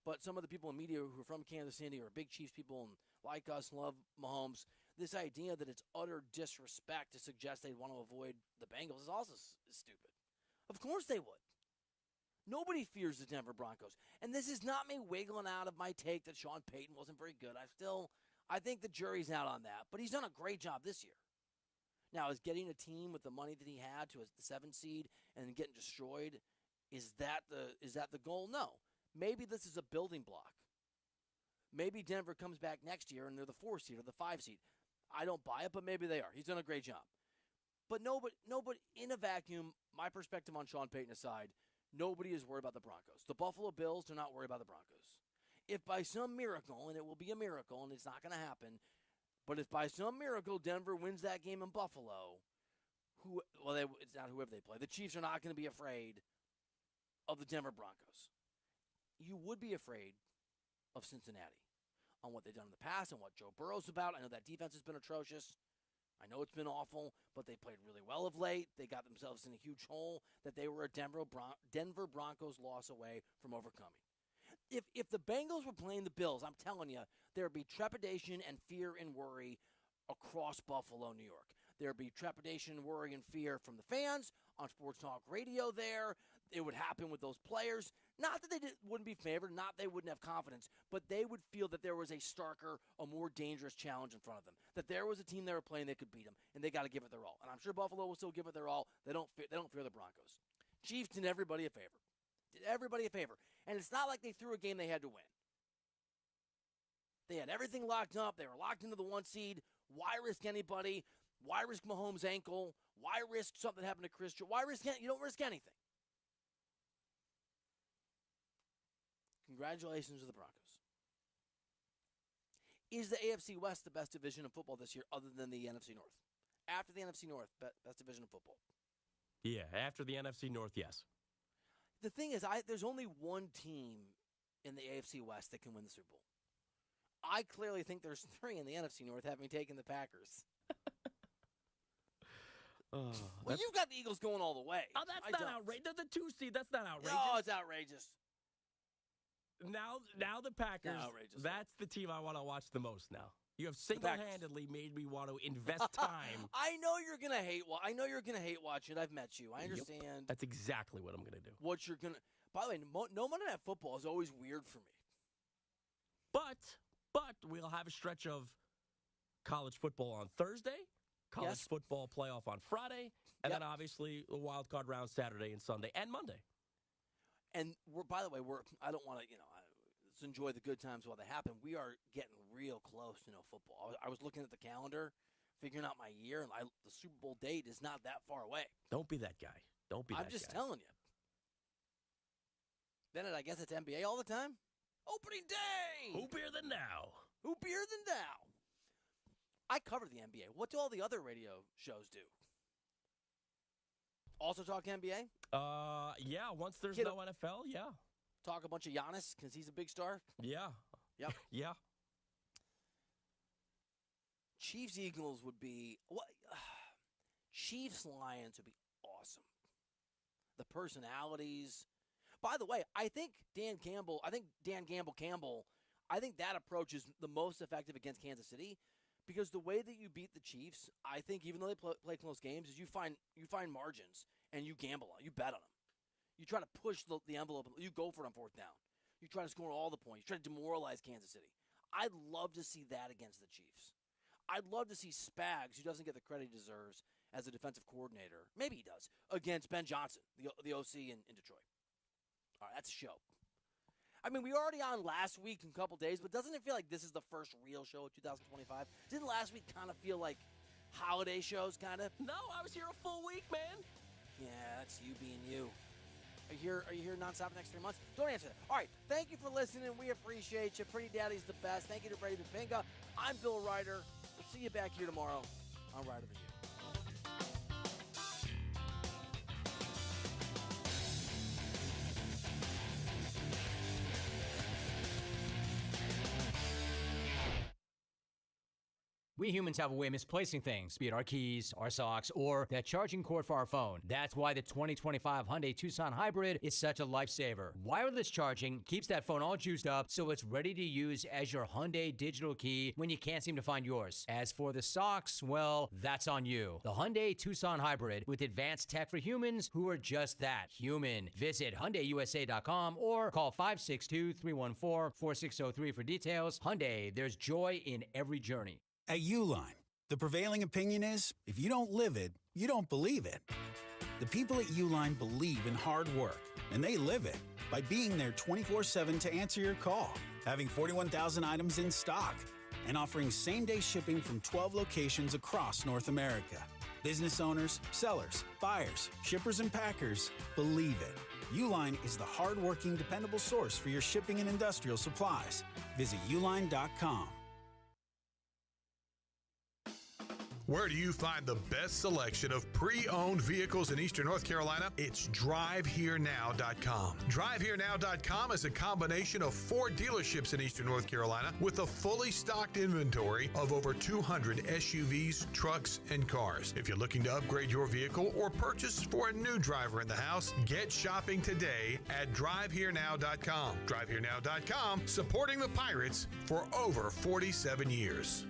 but some of the people in media who are from Kansas City are big Chiefs people and like us, love Mahomes, this idea that it's utter disrespect to suggest they'd want to avoid the Bengals is also stupid. Of course they would. Nobody fears the Denver Broncos. And this is not me wiggling out of my take that Sean Payton wasn't very good. I think the jury's out on that. But he's done a great job this year. Now, is getting a team with the money that he had to the 7th seed and then getting destroyed, is that the goal? No. Maybe this is a building block. Maybe Denver comes back next year and they're the 4 seed or the 5 seed. I don't buy it, but maybe they are. He's done a great job. But nobody in a vacuum, my perspective on Sean Payton aside, nobody is worried about the Broncos. The Buffalo Bills do not worry about the Broncos. If by some miracle, and it will be a miracle, and it's not going to happen, but if by some miracle Denver wins that game in Buffalo, it's not whoever they play. The Chiefs are not going to be afraid of the Denver Broncos. You would be afraid of Cincinnati on what they've done in the past and what Joe Burrow's about. I know that defense has been atrocious. I know it's been awful, but they played really well of late. They got themselves in a huge hole that they were a Denver Broncos loss away from overcoming. If the Bengals were playing the Bills, I'm telling you, there would be trepidation and fear and worry across Buffalo, New York. There would be trepidation, worry, and fear from the fans on Sports Talk Radio there. It would happen with those players. Not that they wouldn't be favored, not they wouldn't have confidence, but they would feel that there was a starker, a more dangerous challenge in front of them, that there was a team they were playing that could beat them, and they got to give it their all. And I'm sure Buffalo will still give it their all. They don't fear the Broncos. Chiefs did everybody a favor. And it's not like they threw a game they had to win. They had everything locked up. They were locked into the 1 seed. Why risk anybody? Why risk Mahomes' ankle? Why risk something happened to Chris? Why risk it? You don't risk anything. Congratulations to the Broncos. Is the AFC West the best division of football this year other than the NFC North? After the NFC North, best division of football. Yeah, after the NFC North, yes. The thing is, there's only one team in the AFC West that can win the Super Bowl. I clearly think there's 3 in the NFC North, having taken the Packers. Well, you've got the Eagles going all the way. Oh, that's not outrageous. The 2 seed, that's not outrageous. No, it's outrageous. Now the Packers, that's the team I want to watch the most now. You have single-handedly made me want to invest time. I know you're gonna hate. I know you're gonna hate watching it. I've met you. I understand. Yep. That's exactly what I'm gonna do. What you're gonna. By the way, no Monday Night Football is always weird for me. But we'll have a stretch of college football on Thursday, college football playoff on Friday, and then obviously the wild card round Saturday and Sunday and Monday. And by the way, I don't want to let's enjoy the good times while they happen. We are getting real close to football. I was looking at the calendar, figuring out my year, and the Super Bowl date is not that far away. Don't be that guy. I'm just telling you. Bennett, I guess it's NBA all the time? Opening day! Hoopier than now. I cover the NBA. What do all the other radio shows do? Also talk NBA? Yeah, once there's no NFL, yeah. Talk a bunch of Giannis because he's a big star? Yeah. Yep. Yeah. Chiefs-Eagles would be Chiefs-Lions would be awesome. The personalities. By the way, I think Dan Campbell, that approach is the most effective against Kansas City because the way that you beat the Chiefs, I think even though they play close games, is you find margins and you gamble on, you bet on them. You try to push the envelope. You go for it on 4th down. You try to score all the points. You try to demoralize Kansas City. I'd love to see that against the Chiefs. I'd love to see Spags, who doesn't get the credit he deserves as a defensive coordinator, maybe he does, against Ben Johnson, the OC in Detroit. All right, that's a show. I mean, we were already on last week in a couple days, but doesn't it feel like this is the first real show of 2025? Didn't last week kind of feel like holiday shows, kind of? No, I was here a full week, man. Yeah, that's you being you. Are you here nonstop the next 3 months? Don't answer that. All right, thank you for listening. We appreciate you. Pretty Daddy's the best. Thank you to Brady Pinga. I'm Bill Ryder. We'll see you back here tomorrow on Ryder the You. We humans have a way of misplacing things, be it our keys, our socks, or that charging cord for our phone. That's why the 2025 Hyundai Tucson Hybrid is such a lifesaver. Wireless charging keeps that phone all juiced up so it's ready to use as your Hyundai digital key when you can't seem to find yours. As for the socks, well, that's on you. The Hyundai Tucson Hybrid with advanced tech for humans who are just that, human. Visit HyundaiUSA.com or call 562-314-4603 for details. Hyundai, there's joy in every journey. At Uline, the prevailing opinion is, if you don't live it, you don't believe it. The people at Uline believe in hard work, and they live it by being there 24/7 to answer your call, having 41,000 items in stock, and offering same-day shipping from 12 locations across North America. Business owners, sellers, buyers, shippers, and packers believe it. Uline is the hard-working, dependable source for your shipping and industrial supplies. Visit uline.com. Where do you find the best selection of pre-owned vehicles in Eastern North Carolina? It's DriveHereNow.com. DriveHereNow.com is a combination of 4 dealerships in Eastern North Carolina with a fully stocked inventory of over 200 SUVs, trucks, and cars. If you're looking to upgrade your vehicle or purchase for a new driver in the house, get shopping today at DriveHereNow.com. DriveHereNow.com, supporting the Pirates for over 47 years.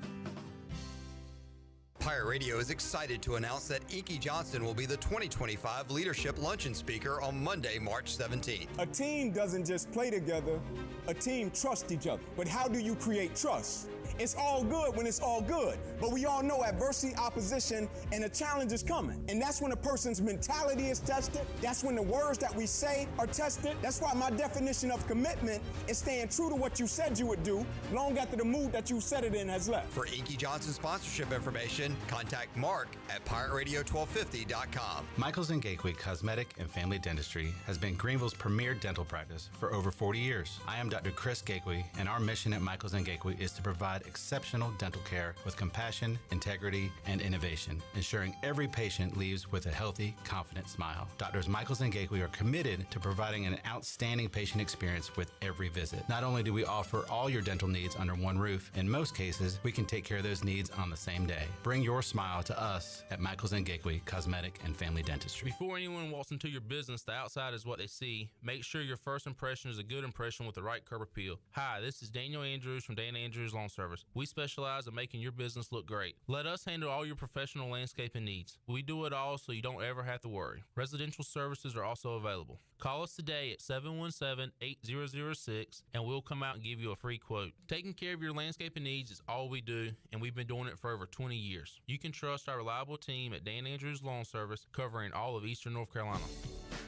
Pirate Radio is excited to announce that Inky Johnson will be the 2025 Leadership Luncheon Speaker on Monday, March 17th. A team doesn't just play together, a team trusts each other. But how do you create trust? It's all good when it's all good, but we all know adversity, opposition, and a challenge is coming. And that's when a person's mentality is tested. That's when the words that we say are tested. That's why my definition of commitment is staying true to what you said you would do long after the mood that you said it in has left. For Inky Johnson sponsorship information, contact Mark at PirateRadio1250.com. Michaels & Gateway Cosmetic and Family Dentistry has been Greenville's premier dental practice for over 40 years. I am Dr. Chris Gateway, and our mission at Michaels & Gateway is to provide exceptional dental care with compassion, integrity, and innovation, ensuring every patient leaves with a healthy, confident smile. Doctors Michaels & Gateway are committed to providing an outstanding patient experience with every visit. Not only do we offer all your dental needs under one roof, in most cases, we can take care of those needs on the same day. Bring your smile to us at Michaels & Gateway Cosmetic and Family Dentistry. Before anyone walks into your business, the outside is what they see. Make sure your first impression is a good impression with the right curb appeal. Hi, this is Daniel Andrews from Dan Andrews Lawn Service. We specialize in making your business look great. Let us handle all your professional landscaping needs. We do it all so you don't ever have to worry. Residential services are also available. Call us today at 717-8006 and we'll come out and give you a free quote. Taking care of your landscaping needs is all we do, and we've been doing it for over 20 years. You can trust our reliable team at Dan Andrews Lawn Service, covering all of Eastern North Carolina.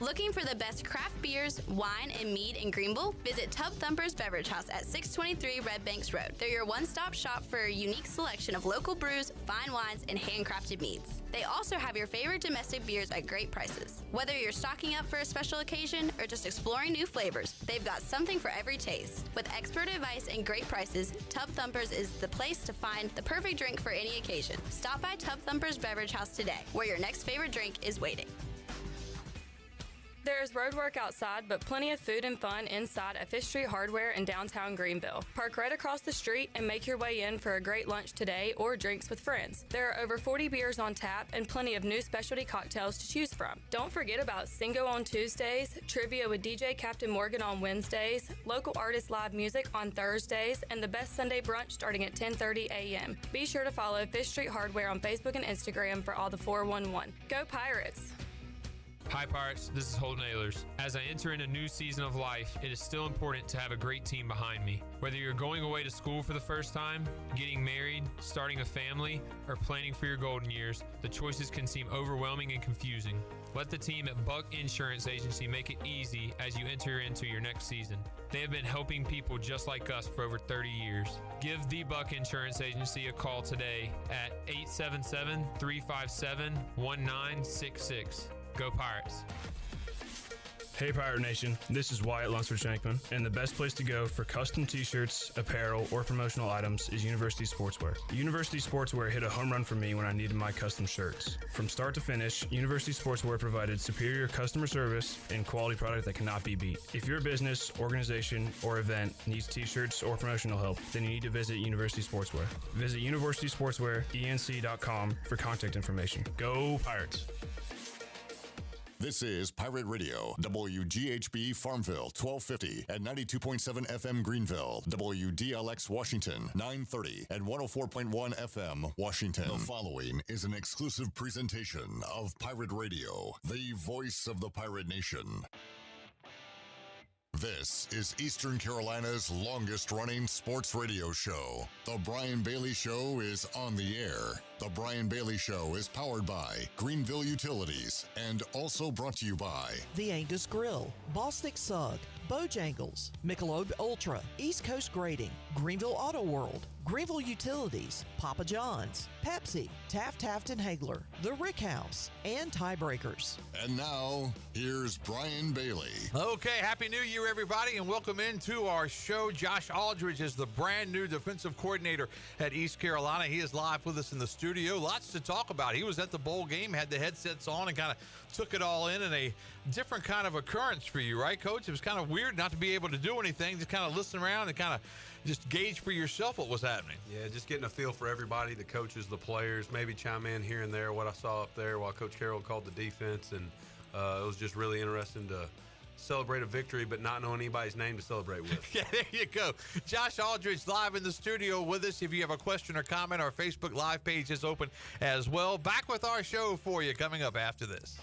Looking for the best craft beers, wine, and mead in Greenville? Visit Tub Thumpers Beverage House at 623 Red Banks Road. They're your one-stop shop for a unique selection of local brews, fine wines, and handcrafted meads. They also have your favorite domestic beers at great prices. Whether you're stocking up for a special occasion or just exploring new flavors, they've got something for every taste. With expert advice and great prices, Tub Thumpers is the place to find the perfect drink for any occasion. Stop by Tub Thumpers Beverage House today, where your next favorite drink is waiting. There is road work outside, but plenty of food and fun inside at Fish Street Hardware in downtown Greenville. Park right across the street and make your way in for a great lunch today or drinks with friends. There are over 40 beers on tap and plenty of new specialty cocktails to choose from. Don't forget about Singo on Tuesdays, trivia with DJ Captain Morgan on Wednesdays, local artist live music on Thursdays, and the best Sunday brunch starting at 10:30 a.m. Be sure to follow Fish Street Hardware on Facebook and Instagram for all the 411. Go Pirates! Hi Pirates, this is Holden Ehlers. As I enter in a new season of life, it is still important to have a great team behind me. Whether you're going away to school for the first time, getting married, starting a family, or planning for your golden years, the choices can seem overwhelming and confusing. Let the team at Buck Insurance Agency make it easy as you enter into your next season. They have been helping people just like us for over 30 years. Give the Buck Insurance Agency a call today at 877-357-1966. Go Pirates. Hey Pirate Nation, this is Wyatt Lunsford-Shankman, and the best place to go for custom t-shirts, apparel, or promotional items is University Sportswear. University Sportswear hit a home run for me when I needed my custom shirts. From start to finish, University Sportswear provided superior customer service and quality product that cannot be beat. If your business, organization, or event needs t-shirts or promotional help, then you need to visit University Sportswear. Visit universitysportswearenc.com for contact information. Go Pirates! This is Pirate Radio, WGHB Farmville, 1250 at 92.7 FM Greenville, WDLX Washington, 930 and 104.1 FM Washington. The following is an exclusive presentation of Pirate Radio, the voice of the pirate nation. This is Eastern Carolina's longest-running sports radio show. The Brian Bailey Show is on the air. The Brian Bailey Show is powered by Greenville Utilities and also brought to you by The Angus Grill, Bostic Sug, Bojangles, Michelob Ultra, East Coast Grading, Greenville Auto World, Greenville Utilities, Papa John's, Pepsi, Taft Hagler, The Rick House, and Tiebreakers. And now, here's Brian Bailey. Okay, Happy New Year, everybody, and welcome into our show. Josh Aldridge is the brand new defensive coordinator at East Carolina. He is live with us in the studio. Lots to talk about. He was at the bowl game, had the headsets on, and kind of took it all in a different kind of occurrence for you, right, Coach? It was kind of weird not to be able to do anything, just kind of listen around and kind of just gauge for yourself what was happening. Yeah, just getting a feel for everybody, the coaches, the players, maybe chime in here and there what I saw up there while Coach Carroll called the defense, and it was just really interesting to celebrate a victory but not know anybody's name to celebrate with. Yeah, there you go. Josh Aldridge live in the studio with us. If you have a question or comment, our Facebook Live page is open as well. Back with our show for you coming up after this.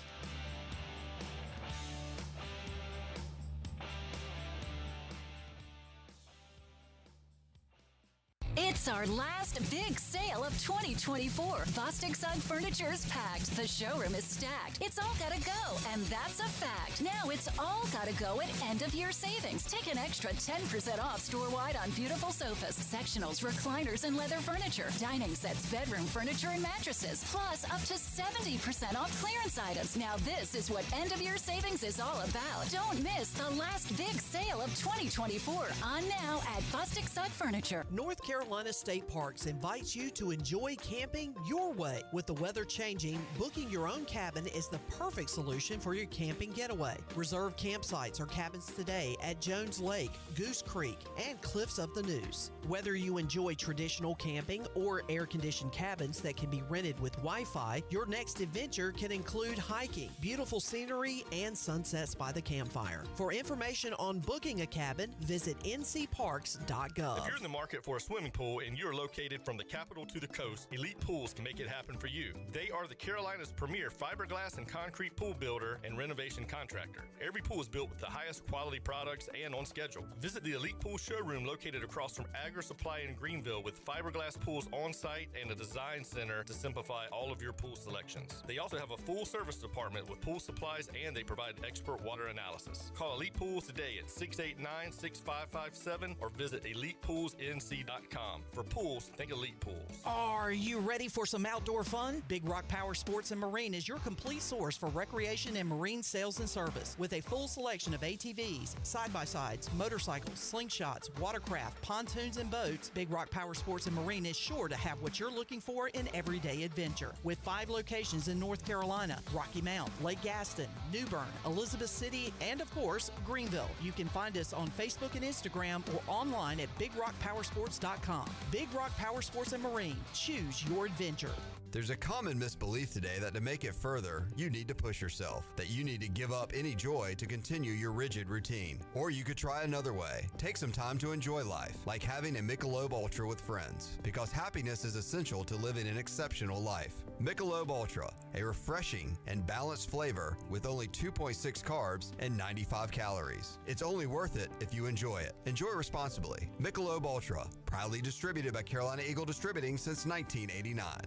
It's our last big sale of 2024. Bostic Sugg Furniture is packed. The showroom is stacked. It's all gotta go, and that's a fact. Now it's all gotta go at end-of-year savings. Take an extra 10% off store-wide on beautiful sofas, sectionals, recliners, and leather furniture, dining sets, bedroom furniture, and mattresses. Plus, up to 70% off clearance items. Now this is what end-of-year savings is all about. Don't miss the last big sale of 2024. On now at Bostic Sugg Furniture. North Carolina State Parks invites you to enjoy camping your way. With the weather changing, booking your own cabin is the perfect solution for your camping getaway. Reserve campsites or cabins today at Jones Lake, Goose Creek, and Cliffs of the Neuse. Whether you enjoy traditional camping or air-conditioned cabins that can be rented with Wi-Fi, your next adventure can include hiking, beautiful scenery, and sunsets by the campfire. For information on booking a cabin, visit ncparks.gov. If you're in the market for a swimming pool and you're located from the capital to the coast, Elite Pools can make it happen for you. They are the Carolina's premier fiberglass and concrete pool builder and renovation contractor. Every pool is built with the highest quality products and on schedule. Visit the Elite Pool showroom located across from Agri Supply in Greenville with fiberglass pools on site and a design center to simplify all of your pool selections. They also have a full service department with pool supplies and they provide expert water analysis. Call Elite Pools today at 689-6557 or visit elitepoolsnc.com. For pools, think Elite Pools. Are you ready for some outdoor fun? Big Rock Power Sports and Marine is your complete source for recreation and marine sales and service. With a full selection of ATVs, side-by-sides, motorcycles, slingshots, watercraft, pontoons, and boats, Big Rock Power Sports and Marine is sure to have what you're looking for in everyday adventure. With 5 locations in North Carolina, Rocky Mount, Lake Gaston, New Bern, Elizabeth City, and of course, Greenville. You can find us on Facebook and Instagram or online at BigRockPowersports.com. Big Rock Power Sports and Marine. Choose your adventure. There's a common misbelief today that to make it further, you need to push yourself, that you need to give up any joy to continue your rigid routine. Or you could try another way. Take some time to enjoy life, like having a Michelob Ultra with friends, because happiness is essential to living an exceptional life. Michelob Ultra, a refreshing and balanced flavor with only 2.6 carbs and 95 calories. It's only worth it if you enjoy it. Enjoy responsibly. Michelob Ultra, proudly distributed by Carolina Eagle Distributing since 1989.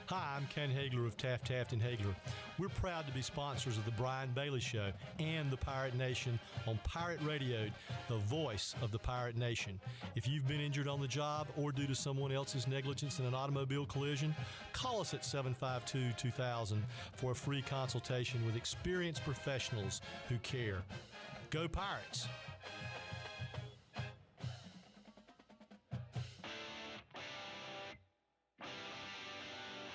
Hi, I'm Ken Hagler of Taft and Hagler. We're proud to be sponsors of the Brian Bailey Show and the Pirate Nation on Pirate Radio, the voice of the Pirate Nation. If you've been injured on the job or due to someone else's negligence in an automobile collision, call us at 752-2000 for a free consultation with experienced professionals who care. Go Pirates!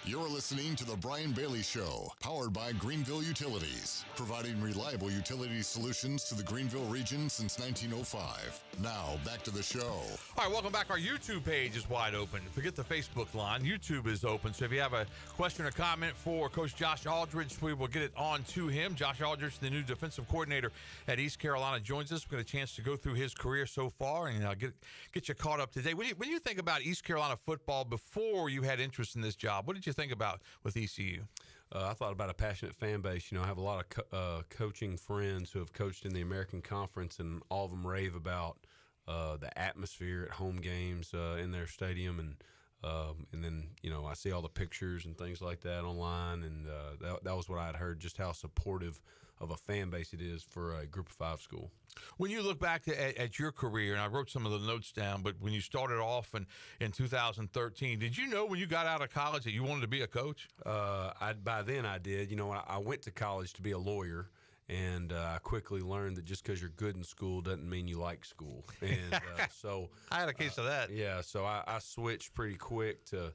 You're listening to The Brian Bailey Show, powered by Greenville Utilities, providing reliable utility solutions to the Greenville region since 1905. Now, back to the show. All right, welcome back. Our YouTube page is wide open. Forget the Facebook line. YouTube is open. So if you have a question or comment for Coach Josh Aldridge, we will get it on to him. Josh Aldridge, the new defensive coordinator at East Carolina, joins us. We got a chance to go through his career so far and get you caught up today. When you think about East Carolina football before you had interest in this job, what did you think about with ECU? I thought about a passionate fan base. I have a lot of coaching friends who have coached in the American Conference, and all of them rave about the atmosphere at home games in their stadium, and then I see all the pictures and things like that online, and that was what I had heard, just how supportive of a fan base it is for a Group of 5 school. When you look back at your career, and I wrote some of the notes down, but when you started off in 2013, did you know when you got out of college that you wanted to be a coach? By then I did. I went to college to be a lawyer, and I quickly learned that just because you're good in school doesn't mean you like school. And so I had a case of that. Yeah, so I switched pretty quick to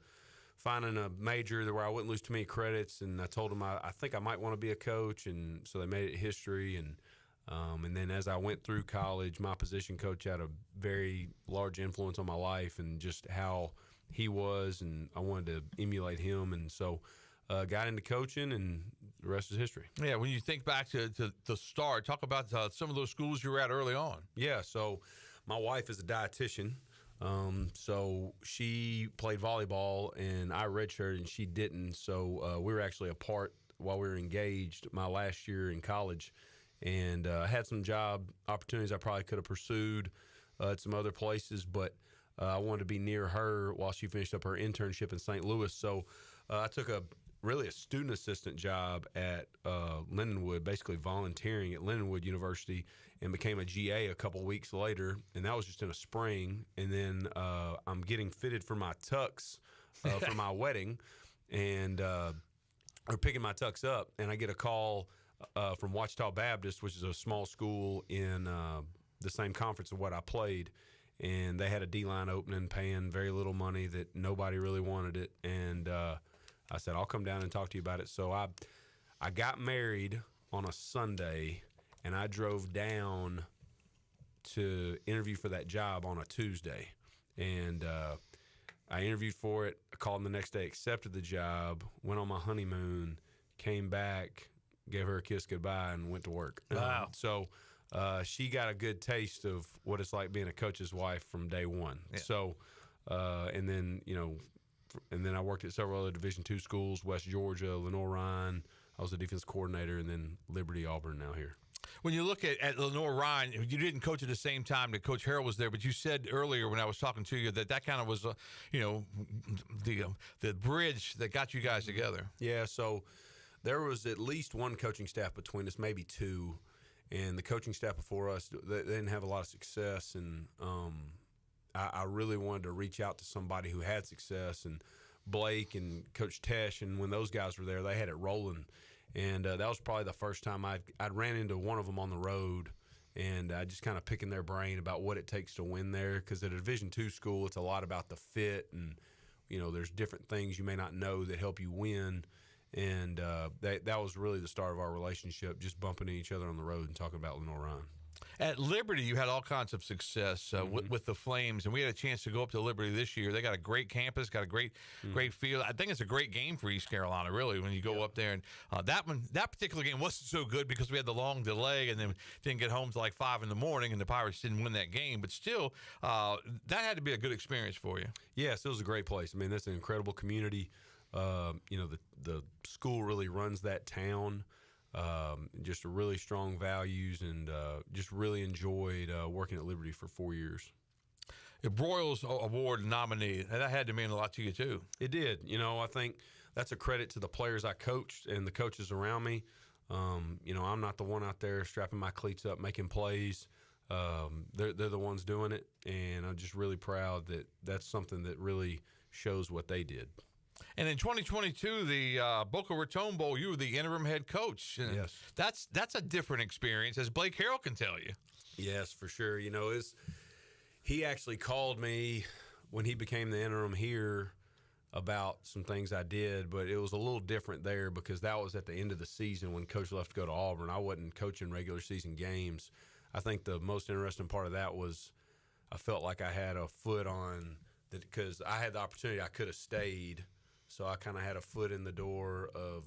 finding a major where I wouldn't lose too many credits, and I told them I think I might want to be a coach, and so they made it history. And then as I went through college, my position coach had a very large influence on my life and just how he was, and I wanted to emulate him, and so got into coaching, and the rest is history. Yeah, when you think back to the start, talk about some of those schools you were at early on. Yeah, so my wife is a dietitian. So she played volleyball, and I redshirted, and she didn't. So we were actually apart while we were engaged my last year in college, and had some job opportunities I probably could have pursued at some other places, but I wanted to be near her while she finished up her internship in St. Louis. So I took a student assistant job at Lindenwood, basically volunteering at Lindenwood University, and became a GA a couple weeks later, and that was just in a spring. And then I'm getting fitted for my tux for my wedding, and we're picking my tux up, and I get a call from Ouachita Baptist, which is a small school in the same conference of what I played, and they had a D-line opening paying very little money that nobody really wanted it, and I said, I'll come down and talk to you about it. So I got married on a Sunday, and I drove down to interview for that job on a Tuesday. And I interviewed for it. I called them the next day, accepted the job, went on my honeymoon, came back, gave her a kiss goodbye, and went to work. Wow. So she got a good taste of what it's like being a coach's wife from day one. Yeah. So, and then I worked at several other Division II schools, West Georgia, Lenoir-Rhyne. I was the defense coordinator, and then Liberty Auburn now here. When you look at Lenoir-Rhyne, you didn't coach at the same time that Coach Harrell was there, but you said earlier when I was talking to you that kind of was, the bridge that got you guys together. Yeah, so there was at least one coaching staff between us, maybe two, and the coaching staff before us, they didn't have a lot of success, and I really wanted to reach out to somebody who had success, and Blake and Coach Tesh, and when those guys were there, they had it rolling. And that was probably the first time I'd ran into one of them on the road, and just kind of picking their brain about what it takes to win there. Because at a Division II school, it's a lot about the fit, and there's different things you may not know that help you win. And that was really the start of our relationship, just bumping into each other on the road and talking about Lenoir-Rhyne. At Liberty, you had all kinds of success with the Flames, and we had a chance to go up to Liberty this year. They got a great campus, got a great field. I think it's a great game for East Carolina, really, when you go up there. And that particular game wasn't so good because we had the long delay and then didn't get home till like 5 in the morning, and the Pirates didn't win that game. But still, that had to be a good experience for you. Yes, it was a great place. I mean, that's an incredible community. The school really runs that town. Just really strong values, and just really enjoyed working at Liberty for 4 years. Broyles Award nominee, and that had to mean a lot to you too. It did. I think that's a credit to the players I coached and the coaches around me. I'm not the one out there strapping my cleats up, making plays. They're the ones doing it, and I'm just really proud that that's something that really shows what they did. And in 2022, the Boca Raton Bowl, you were the interim head coach. And yes. That's a different experience, as Blake Harrell can tell you. Yes, for sure. He actually called me when he became the interim here about some things I did, but it was a little different there because that was at the end of the season when Coach left to go to Auburn. I wasn't coaching regular season games. I think the most interesting part of that was I felt like I had a foot on that because I had the opportunity. I could have stayed, so I kind of had a foot in the door of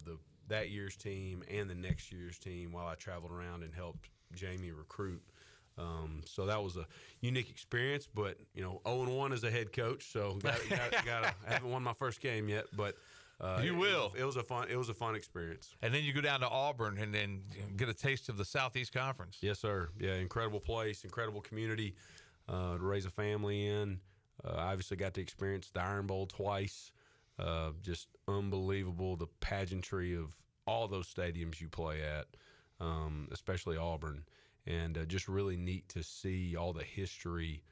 that year's team and the next year's team while I traveled around and helped Jamie recruit. So that was a unique experience, but 0-1 as a head coach, so I haven't won my first game yet, but you will. It was a fun experience. And then you go down to Auburn and then get a taste of the Southeast Conference. Yes, sir. Yeah, incredible place, incredible community to raise a family in. I obviously got to experience the Iron Bowl twice. Just unbelievable, the pageantry of all those stadiums you play at, especially Auburn. And just really neat to see all the history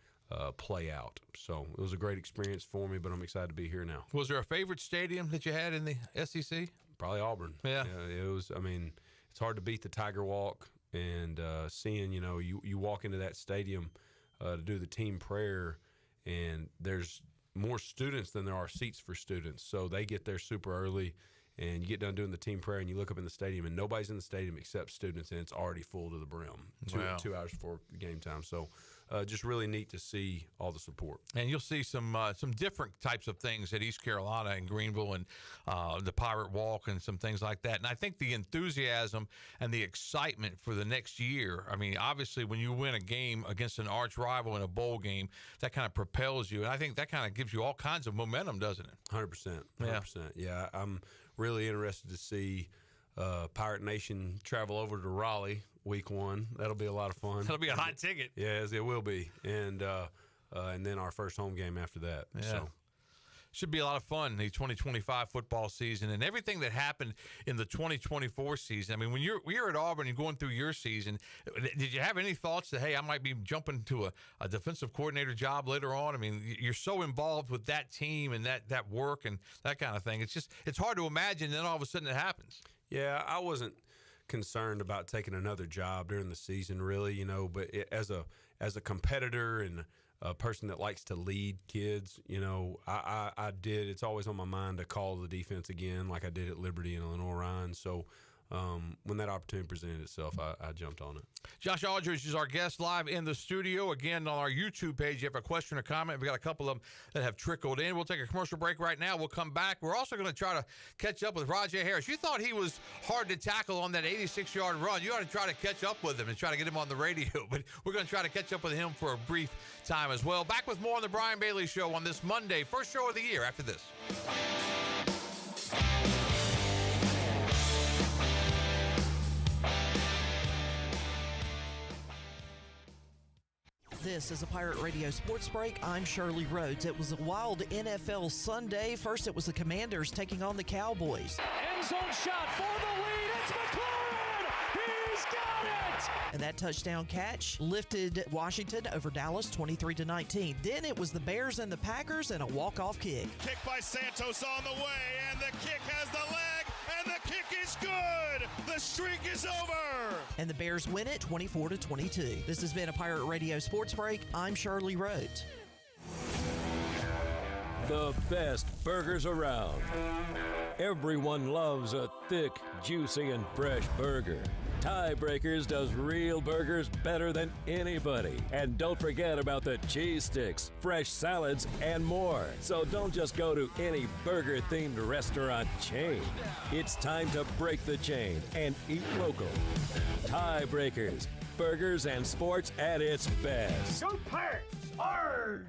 play out. So it was a great experience for me, but I'm excited to be here now. Was there a favorite stadium that you had in the SEC? Probably Auburn. Yeah. It was. It's hard to beat the Tiger Walk, and seeing you walk into that stadium to do the team prayer, and there's more students than there are seats for students, so they get there super early. And you get done doing the team prayer, and you look up in the stadium, and nobody's in the stadium except students, and it's already full to the brim. Two hours before game time. So just really neat to see all the support. And you'll see some different types of things at East Carolina and Greenville and the Pirate Walk and some things like that. And I think the enthusiasm and the excitement for the next year, obviously when you win a game against an arch rival in a bowl game, that kind of propels you. And I think that kind of gives you all kinds of momentum, doesn't it? 100%. Yeah, I'm really interested to see Pirate Nation travel over to Raleigh week 1. That'll be a lot of fun. That'll be a hot ticket. Yes, it will be. And then our first home game after that. Yeah. So. Should be a lot of fun, the 2025 football season and everything that happened in the 2024 season. When you're at Auburn and going through your season, did you have any thoughts that, hey, I might be jumping to a defensive coordinator job later on? You're so involved with that team and that work and that kind of thing. It's hard to imagine, and then all of a sudden it happens. Yeah, I wasn't concerned about taking another job during the season, really, but as a competitor and a person that likes to lead kids, I did. It's always on my mind to call the defense again, like I did at Liberty and Illinois Ryan. So when that opportunity presented itself, I jumped on it. Josh Aldridge is our guest live in the studio. Again, on our YouTube page, you have a question or comment. We got a couple of them that have trickled in. We'll take a commercial break right now. We'll come back. We're also going to try to catch up with Raj Harris. You thought he was hard to tackle on that 86-yard run. You ought to try to catch up with him and try to get him on the radio. But we're going to try to catch up with him for a brief time as well. Back with more on the Brian Bailey Show on this Monday, first show of the year after this. This is a Pirate Radio Sports Break. I'm Shirley Rhodes. It was a wild NFL Sunday. First, it was the Commanders taking on the Cowboys. End zone shot for the lead. It's McLaurin. He's got it. And that touchdown catch lifted Washington over Dallas 23-19. Then it was the Bears and the Packers and a walk-off kick. Kick by Santos on the way, and the kick has the leg, and the kick is good. The streak is over. And the Bears win it 24-22. This has been a Pirate Radio Sports Break. I'm Shirley Rhodes. The best burgers around. Everyone loves a thick, juicy, and fresh burger. Tiebreakers does real burgers better than anybody. And don't forget about the cheese sticks, fresh salads, and more. So don't just go to any burger-themed restaurant chain. It's time to break the chain and eat local. Tiebreakers, burgers and sports at its best. Go Pirates!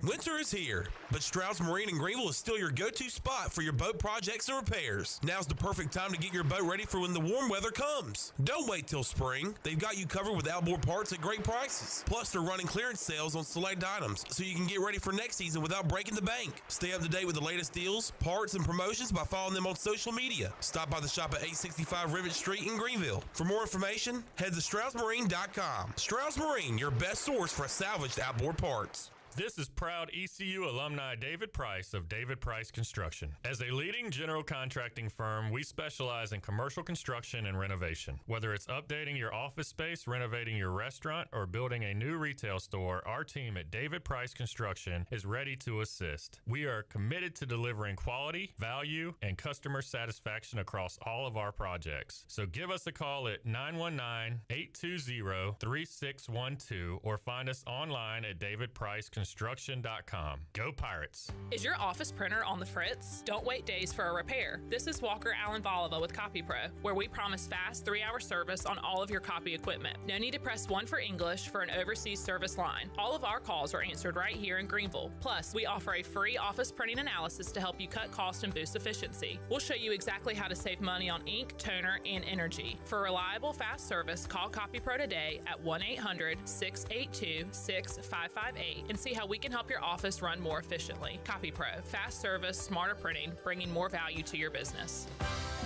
Winter is here, but Stroud's Marine in Greenville is still your go-to spot for your boat projects and repairs. Now's the perfect time to get your boat ready for when the warm weather comes. Don't wait till spring. They've got you covered with outboard parts at great prices. Plus, they're running clearance sales on select items, so you can get ready for next season without breaking the bank. Stay up to date with the latest deals, parts, and promotions by following them on social media. Stop by the shop at 865 Rivet Street in Greenville. For more information, head to StroudsMarine.com. Strauds Marine, your best source for salvaged outboard parts. This is proud ECU alumni David Price of David Price Construction. As a leading general contracting firm, we specialize in commercial construction and renovation. Whether it's updating your office space, renovating your restaurant, or building a new retail store, our team at David Price Construction is ready to assist. We are committed to delivering quality, value, and customer satisfaction across all of our projects. So give us a call at 919-820-3612 or find us online at davidpriceconstruction.com. Go Pirates! Is your office printer on the fritz? Don't wait days for a repair. This is Walker Allen Volova with CopyPro, where we promise fast 3-hour service on all of your copy equipment. No need to press 1 for English for an overseas service line. All of our calls are answered right here in Greenville. Plus, we offer a free office printing analysis to help you cut cost and boost efficiency. We'll show you exactly how to save money on ink, toner, and energy. For reliable, fast service, call CopyPro today at 1-800-682-6558 and see how we can help your office run more efficiently. CopyPro, fast service, smarter printing, bringing more value to your business.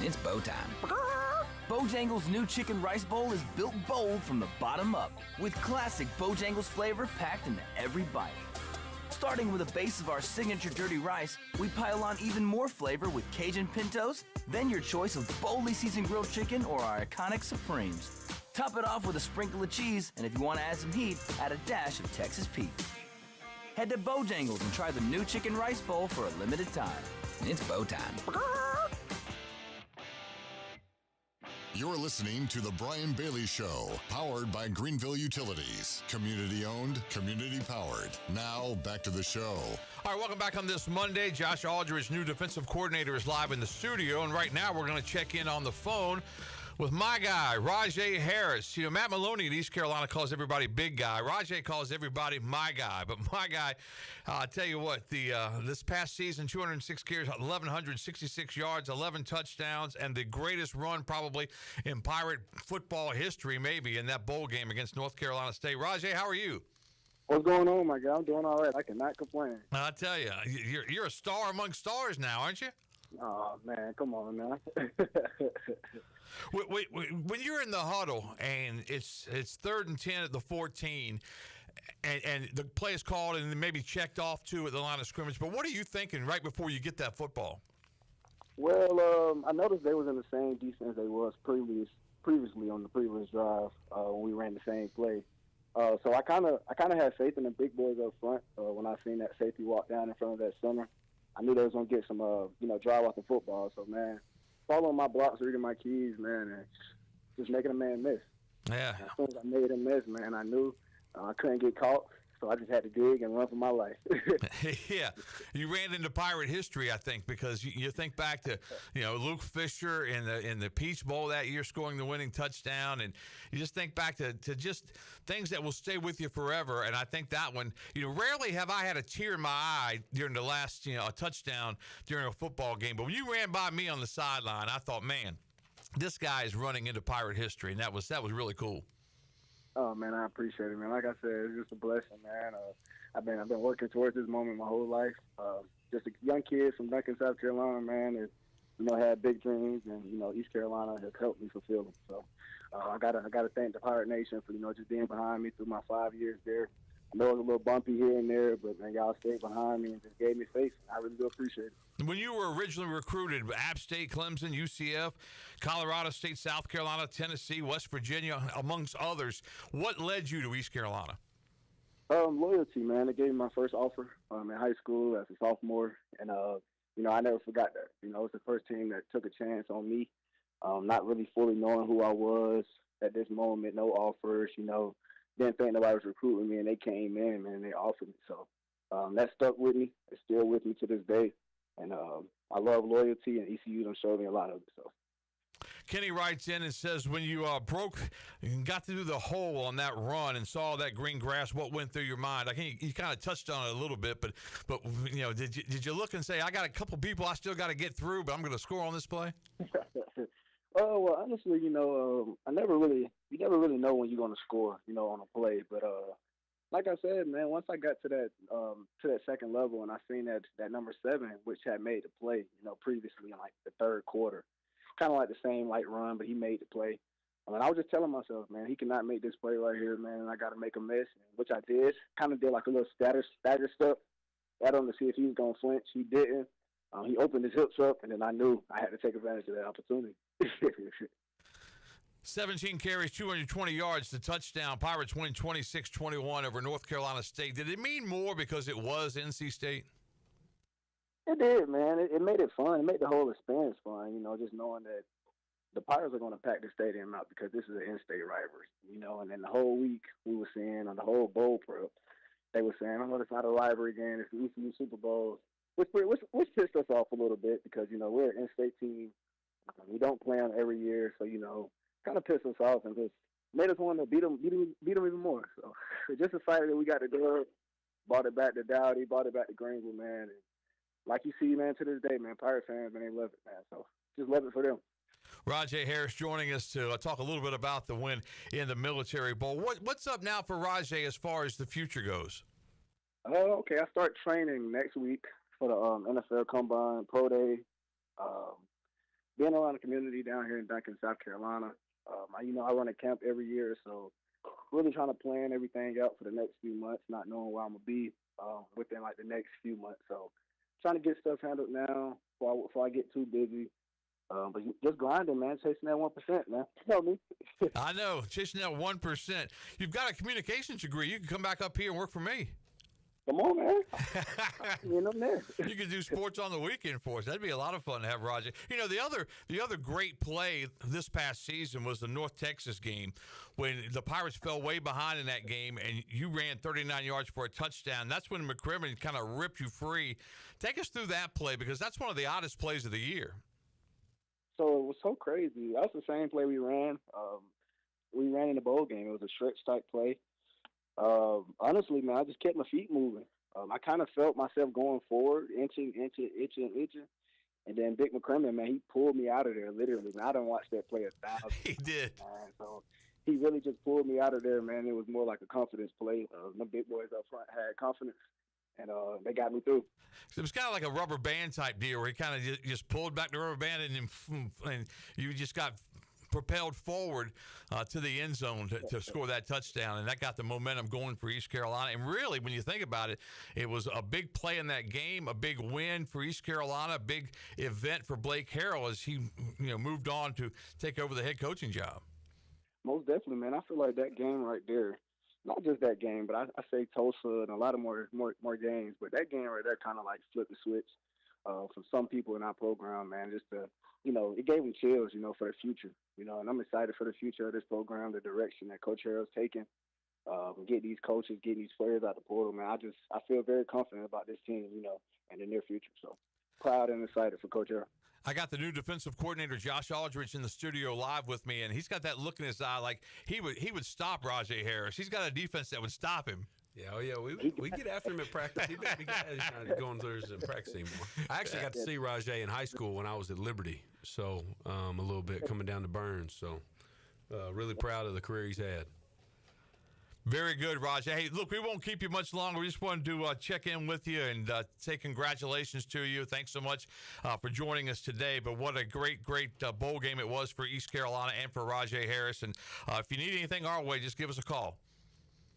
It's bow time. Bojangles' new chicken rice bowl is built bold from the bottom up, with classic Bojangles flavor packed into every bite. Starting with a base of our signature dirty rice, we pile on even more flavor with Cajun pintos, then your choice of boldly seasoned grilled chicken or our iconic Supremes. Top it off with a sprinkle of cheese, and if you want to add some heat, add a dash of Texas Pete. Head to Bojangles and try the new chicken rice bowl for a limited time. It's bow time. You're listening to The Brian Bailey Show, powered by Greenville Utilities. Community owned, community powered. Now, back to the show. All right, welcome back on this Monday. Josh Aldridge, new defensive coordinator, is live in the studio, and right now we're going to check in on the phone with my guy, Raj Harris. You know, Matt Maloney at East Carolina calls everybody big guy. Raj calls everybody my guy. But my guy, I'll tell you what, this past season, 206 carries, 1,166 yards, 11 touchdowns, and the greatest run probably in Pirate football history, maybe, in that bowl game against North Carolina State. Raj, how are you? What's going on, my guy? I'm doing all right. I cannot complain. I'll tell you, you're a star among stars now, aren't you? Oh, man, come on, man. When you're in the huddle and it's 3rd and 10 at the 14 and the play is called and maybe checked off too at the line of scrimmage, but what are you thinking right before you get that football? Well, I noticed they was in the same defense they was previously on the previous drive when we ran the same play. So I kind of had faith in the big boys up front when I seen that safety walk down in front of that center. I knew they was gonna get some drive off the football. So man, following my blocks, reading my keys, man, and just making a man miss. Yeah. As soon as I made him miss, man, I knew I couldn't get caught, so I just had to dig and run for my life. Yeah, you ran into Pirate history, I think, because you think back to Luke Fisher in the Peach Bowl that year scoring the winning touchdown, and you just think back to just things that will stay with you forever. And I think that one, rarely have I had a tear in my eye during the last a touchdown during a football game, but when you ran by me on the sideline, I thought, man, this guy is running into Pirate history, and that was really cool. Oh man, I appreciate it, man. Like I said, it's just a blessing, man. I've been working towards this moment my whole life. Just a young kid from Duncan, South Carolina, man. That, had big dreams, and East Carolina has helped me fulfill them. So I gotta thank the Pirate Nation for just being behind me through my 5 years there. I know it was a little bumpy here and there, but man, y'all stayed behind me and just gave me faith. I really do appreciate it. When you were originally recruited, App State, Clemson, UCF, Colorado State, South Carolina, Tennessee, West Virginia, amongst others, what led you to East Carolina? Loyalty, man. They gave me my first offer in high school as a sophomore, and I never forgot that. It was the first team that took a chance on me, not really fully knowing who I was at this moment. No offers, didn't think nobody was recruiting me, and they came in, man. They offered me, so that stuck with me. It's still with me to this day. And I love loyalty, and ECU done showed me a lot of it. So, Kenny writes in and says, when you broke and got to do the hole on that run and saw that green grass, what went through your mind? I think you kind of touched on it a little bit, but did you look and say, I got a couple people I still got to get through, but I'm going to score on this play? Oh, well, honestly, you never really know when you're going to score, on a play. But like I said, man, once I got to that second level and I seen that number 7, which had made the play, previously in like the third quarter, kind of like the same light run, but he made the play. And I was just telling myself, man, he cannot make this play right here, man, and I got to make a miss, which I did. Kind of did like a little stagger step at him to see if he was going to flinch. He didn't. He opened his hips up, and then I knew I had to take advantage of that opportunity. 17 carries, 220 yards, the touchdown. Pirates win 26-21 over North Carolina State. Did it mean more because it was NC State? It did, man. It made it fun. It made the whole experience fun, just knowing that the Pirates are going to pack the stadium out because this is an in-state rivalry, and then the whole week we were seeing on the whole bowl prep, they were saying, oh, it's not a rivalry game, it's the ECU Super Bowl, which pissed us off a little bit because, we're an in-state team. We don't play them every year, so, kind of pissed us off and just made us want to beat them even more. So we're just excited that we got the dub, brought it back to Dowdy, brought it back to Greenville, man. And like you see, man, to this day, man, Pirate fans, man, they love it, man. So just love it for them. Rahjai Harris joining us to talk a little bit about the win in the Military Bowl. What's up now for Rahjai as far as the future goes? Okay, I start training next week for the NFL Combine Pro Day. Being around the community down here in Duncan, South Carolina. I run a camp every year, so really trying to plan everything out for the next few months, not knowing where I'm going to be within, like, the next few months. So trying to get stuff handled now before I get too busy. But just grinding, man, chasing that 1%, man. Tell me. I know, chasing that 1%. You've got a communications degree. You can come back up here and work for me. Come on, man. You could do sports on the weekend for us. That'd be a lot of fun to have Rahjai. The other great play this past season was the North Texas game when the Pirates fell way behind in that game and you ran 39 yards for a touchdown. That's when McCrimmon kind of ripped you free. Take us through that play because that's one of the oddest plays of the year. So it was so crazy. That's the same play we ran. We ran in the bowl game. It was a stretch type play. Honestly, man, I just kept my feet moving. I kind of felt myself going forward, inching. And then Big McCrimmon, man, he pulled me out of there, literally. Man, I done watched that play 1,000 He did. Man. So he really just pulled me out of there, man. It was more like a confidence play. The big boys up front had confidence, and they got me through. So it was kind of like a rubber band type deal where he kind of just pulled back the rubber band and you just got propelled forward to the end zone to score that touchdown, and that got the momentum going for East Carolina. And really, when you think about it, it was a big play in that game, a big win for East Carolina, a big event for Blake Harrell as he moved on to take over the head coaching job. Most definitely, man. I feel like that game right there, not just that game, but I say Tulsa and a lot of more games, but that game right there kind of like flipped the switch for some people in our program, man. Just to, it gave them chills, for the future, and I'm excited for the future of this program, the direction that Coach Harrell's taking, get these coaches, getting these players out the portal, man. I feel very confident about this team, in the near future. So proud and excited for Coach Harrell. I got the new defensive coordinator, Josh Aldridge, in the studio live with me, and he's got that look in his eye like he would stop Rahjai Harris. He's got a defense that would stop him. Yeah, we get after him at practice. He better be not going through and practice anymore. I actually got to see Rahjai in high school when I was at Liberty, so a little bit coming down to Burns. So really proud of the career he's had. Very good, Rahjai. Hey, look, we won't keep you much longer. We just wanted to check in with you and say congratulations to you. Thanks so much for joining us today. But what a great bowl game it was for East Carolina and for Rahjai Harris. And if you need anything our way, just give us a call.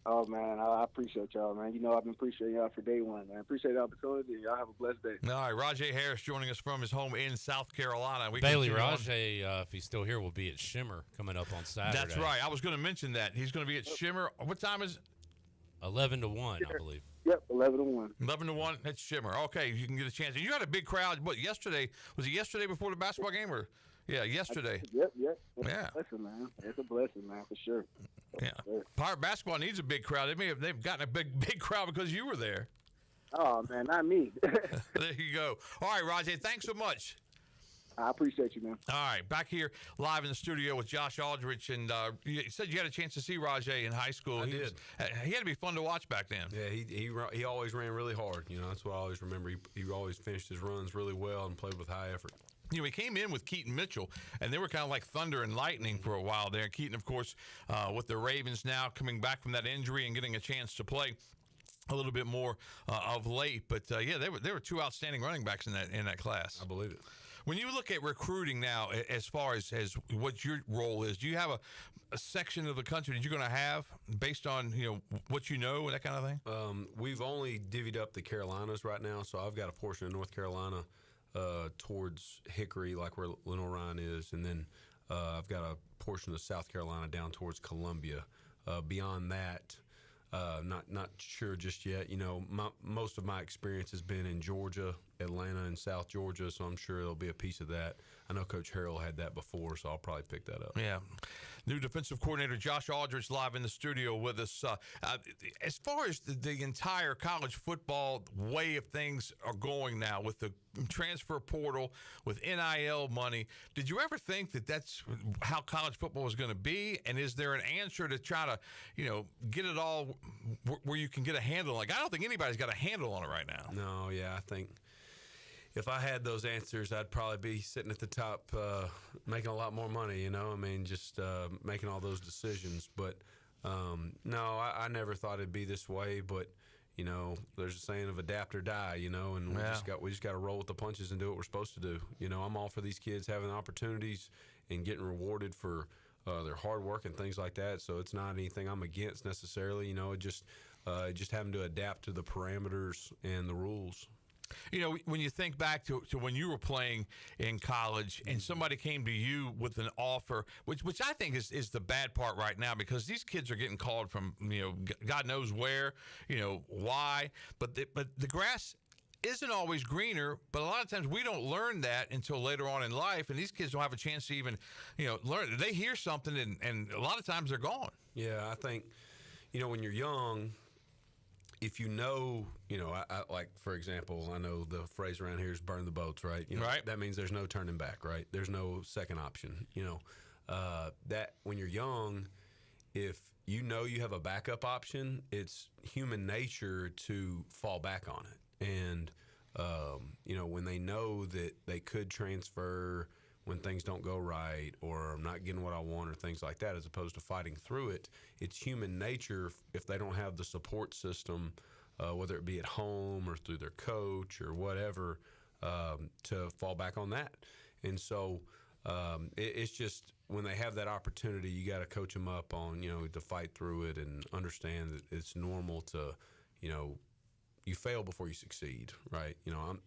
Oh, man, I appreciate y'all, man. I've been appreciating y'all for day one, man. Appreciate the opportunity. Y'all have a blessed day. All right, Rahjai Harris joining us from his home in South Carolina. Bailey Rahjai, if he's still here, will be at Shimmer coming up on Saturday. That's right. I was going to mention that. He's going to be at Shimmer. What time is it? 11 to 1, I believe. Yep, 11 to 1. 11 to 1, that's Shimmer. Okay, you can get a chance. And you had a big crowd, yesterday? Was it yesterday before the basketball game? Yeah, yesterday. Yep. Yeah. A blessing, man. It's a blessing, man, for sure. Yeah. Pirate basketball needs a big crowd. They've gotten a big crowd because you were there. Oh, man, not me. There you go. All right, Rahjai, thanks so much. I appreciate you, man. All right, back here live in the studio with Josh Aldridge, and you said you had a chance to see Rahjai in high school. I did. He had to be fun to watch back then. Yeah, he always ran really hard. You know, that's what I always remember. He always finished his runs really well and played with high effort. You know, he came in with Keaton Mitchell, and they were kind of like thunder and lightning for a while there. Keaton, of course, with the Ravens now coming back from that injury and getting a chance to play a little bit more of late. But yeah, they were two outstanding running backs in that class. I believe it. When you look at recruiting now, as far as what your role is, do you have a section of the country that you're going to have based on what you know and that kind of thing? We've only divvied up the Carolinas right now, so I've got a portion of North Carolina towards Hickory, like where Lenore Ryan is, and then I've got a portion of South Carolina down towards Columbia. Beyond that, not sure just yet. You know, most of my experience has been in Georgia, Atlanta, and South Georgia, so I'm sure there'll be a piece of that. I know Coach Harrell had that before, so I'll probably pick that up. Yeah. New defensive coordinator Josh Aldridge live in the studio with us. As far as the entire college football way of things are going now with the transfer portal, with NIL money, did you ever think that that's how college football was going to be? And is there an answer to try to, get it all where you can get a handle? Like, I don't think anybody's got a handle on it right now. No, yeah, I think if I had those answers, I'd probably be sitting at the top making a lot more money, just making all those decisions. But, no, I never thought it'd be this way. But, there's a saying of adapt or die, and we just got to roll with the punches and do what we're supposed to do. I'm all for these kids having opportunities and getting rewarded for their hard work and things like that. So it's not anything I'm against necessarily. Just having to adapt to the parameters and the rules. When you think back to when you were playing in college and somebody came to you with an offer, which I think is the bad part right now, because these kids are getting called from, God knows where, why, but the grass isn't always greener, but a lot of times we don't learn that until later on in life, and these kids don't have a chance to even, learn. They hear something, and a lot of times they're gone. Yeah, I think, when you're young, if I like, for example, I know the phrase around here is burn the boats, right? Right. That means there's no turning back, right? There's no second option. That when you're young, if you have a backup option, it's human nature to fall back on it. And, when they know that they could transfer when things don't go right, or I'm not getting what I want, or things like that, as opposed to fighting through it, it's human nature, if they don't have the support system, whether it be at home or through their coach or whatever, to fall back on that. And so it's just, when they have that opportunity, you got to coach them up on, to fight through it and understand that it's normal to, you fail before you succeed, right?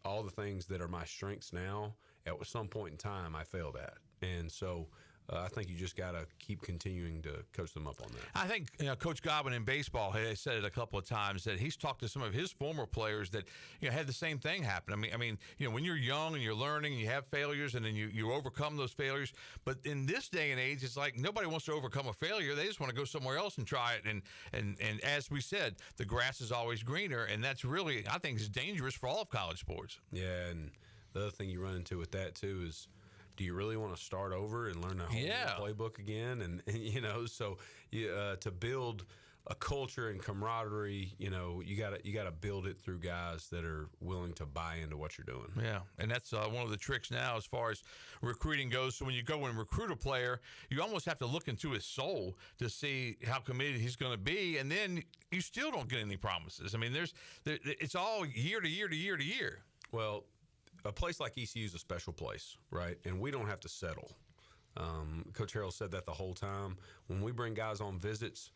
All the things that are my strengths now, at some point in time, I failed at. And so I think you just got to keep continuing to coach them up on that. I think Coach Godwin in baseball has said it a couple of times, that he's talked to some of his former players that had the same thing happen. I mean, when you're young and you're learning and you have failures, and then you overcome those failures. But in this day and age, it's like nobody wants to overcome a failure. They just want to go somewhere else and try it. And as we said, the grass is always greener, and that's really, I think, is dangerous for all of college sports. Yeah, and the other thing you run into with that too is, do you really want to start over and learn a whole new playbook again? And so to build a culture and camaraderie, you got to build it through guys that are willing to buy into what you're doing. Yeah, and that's one of the tricks now as far as recruiting goes. So when you go and recruit a player, you almost have to look into his soul to see how committed he's going to be, and then you still don't get any promises. I mean, it's all year to year to year to year. Well, a place like ECU is a special place, right? And we don't have to settle. Coach Harrell said that the whole time. When we bring guys on visits,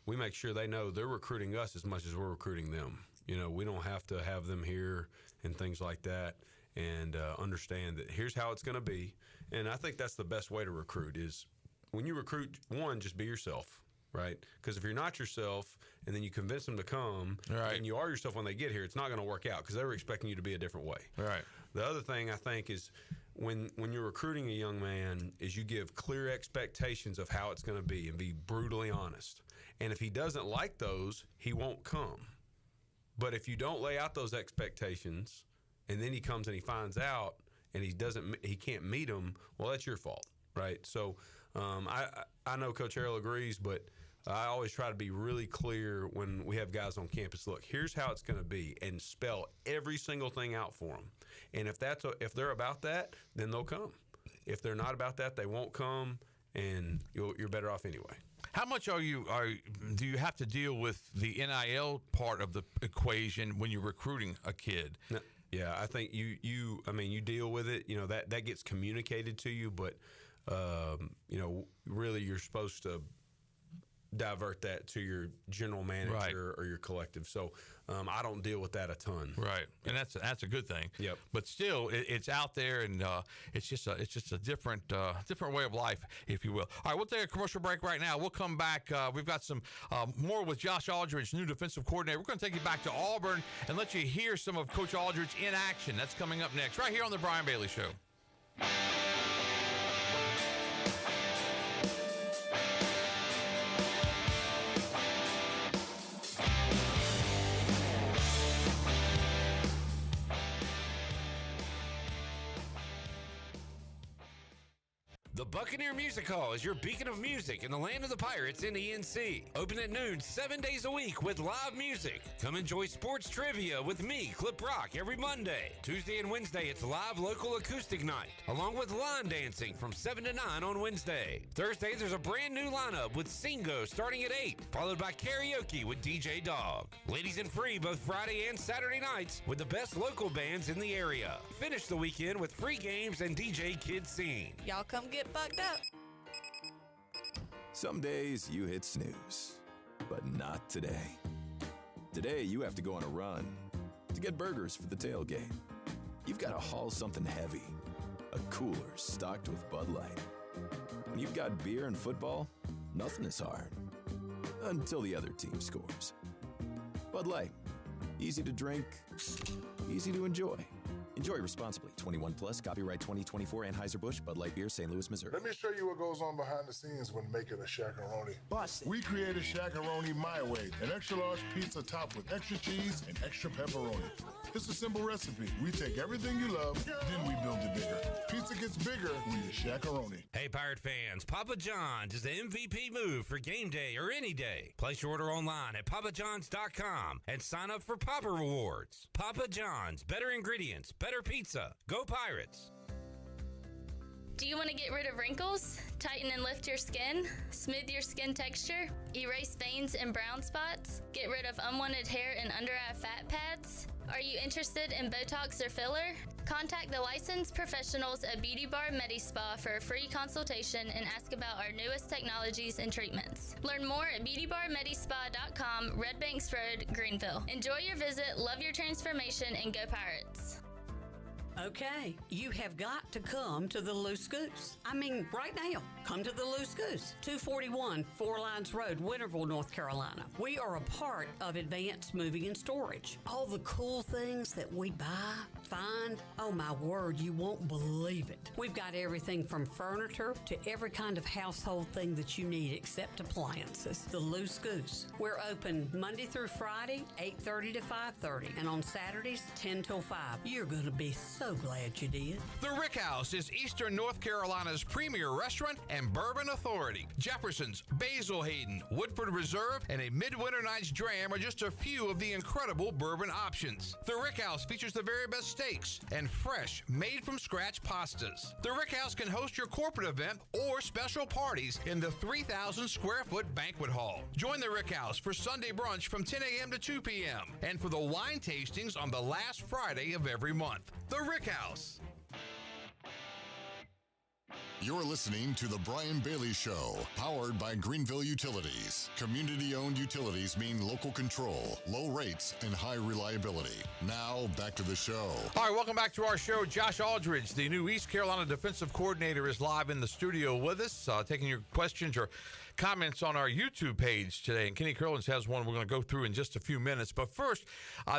we make sure they know they're recruiting us as much as we're recruiting them. We don't have to have them here and things like that, and understand that here's how it's going to be. And I think that's the best way to recruit is, when you recruit, one, just be yourself, right? Because if you're not yourself and then you convince them to come, and you are yourself when they get here, it's not going to work out, because they were expecting you to be a different way. Right. The other thing I think is, when you're recruiting a young man, is you give clear expectations of how it's going to be and be brutally honest. And if he doesn't like those, he won't come. But if you don't lay out those expectations, and then he comes and he finds out and he can't meet them, well, that's your fault, right? So I know Coach Harrell agrees, but I always try to be really clear when we have guys on campus. Look, here's how it's going to be, and spell every single thing out for them. And if they're about that, then they'll come. If they're not about that, they won't come, and you're better off anyway. How much do you have to deal with the NIL part of the equation when you're recruiting a kid? No, yeah, I think you deal with it. You know, that gets communicated to you, but really you're supposed to divert that to your general manager or your collective. So I don't deal with that a ton. Right, and that's a good thing. Yep. But still, it's out there, and it's just a different way of life, if you will. All right, we'll take a commercial break right now. We'll come back. We've got some more with Josh Aldridge, new defensive coordinator. We're going to take you back to Auburn and let you hear some of Coach Aldridge in action. That's coming up next, right here on the Brian Bailey Show. The Buccaneer Music Hall is your beacon of music in the land of the Pirates in ENC. Open at noon 7 days a week with live music. Come enjoy sports trivia with me, Clip Rock, every Monday. Tuesday and Wednesday, it's live local acoustic night, along with line dancing from 7 to 9 on Wednesday. Thursday, there's a brand new lineup with Singo starting at 8, followed by karaoke with DJ Dog. Ladies and free both Friday and Saturday nights with the best local bands in the area. Finish the weekend with free games and DJ Kid Scene. Y'all come get bucked up. Some days you hit snooze, but not today. Today you have to go on a run to get burgers for the tailgate. You've got to haul something heavy, a cooler stocked with Bud Light. When you've got beer and football, nothing is hard, until the other team scores. Bud Light, easy to drink, easy to enjoy. Enjoy responsibly. 21 plus. Copyright 2024 Anheuser-Busch Bud Light Beer, St. Louis, Missouri. Let me show you what goes on behind the scenes when making a Shaq-a-Roni. Bust it. We created Shaq-a-Roni my way, an extra large pizza topped with extra cheese and extra pepperoni. It's a simple recipe. We take everything you love, then we build it bigger. Pizza gets bigger when you Shaq-a-Roni. Hey, Pirate fans, Papa John's is the MVP move for game day or any day. Place your order online at papajohns.com and sign up for Papa Rewards. Papa John's, better ingredients, better pizza. Go Pirates. Do you want to get rid of wrinkles, tighten and lift your skin, smooth your skin texture, erase veins and brown spots, get rid of unwanted hair and under-eye fat pads? Are you interested in Botox or filler? Contact the licensed professionals at Beauty Bar MediSpa for a free consultation and ask about our newest technologies and treatments. Learn more at beautybarmedispa.com, Red Banks Road, Greenville. Enjoy your visit, love your transformation, and go Pirates. Okay, you have got to come to the Loose Goose. I mean, right now, come to the Loose Goose, 241 Four Lines Road, Winterville, North Carolina. We are a part of Advanced Moving and Storage. All the cool things that we buy, find, oh my word, you won't believe it. We've got everything from furniture to every kind of household thing that you need except appliances. The Loose Goose. We're open Monday through Friday, 8:30 to 5:30, and on Saturdays, 10 till 5. You're going to be so glad you did. The Rick House is Eastern North Carolina's premier restaurant and bourbon authority. Jefferson's, Basil Hayden, Woodford Reserve, and a Midwinter Night's Dram are just a few of the incredible bourbon options. The Rick House features the very best steaks and fresh, made-from-scratch pastas. The Rick House can host your corporate event or special parties in the 3,000-square-foot banquet hall. Join the Rick House for Sunday brunch from 10 a.m. to 2 p.m. and for the wine tastings on the last Friday of every month. The Rick House. You're listening to The Brian Bailey Show, powered by Greenville Utilities. Community-owned utilities mean local control, low rates, and high reliability. Now, back to the show. All right, welcome back to our show. Josh Aldridge, the new East Carolina defensive coordinator, is live in the studio with us, taking your questions or comments on our YouTube page today. And Kenny Curlins has one we're going to go through in just a few minutes. But first,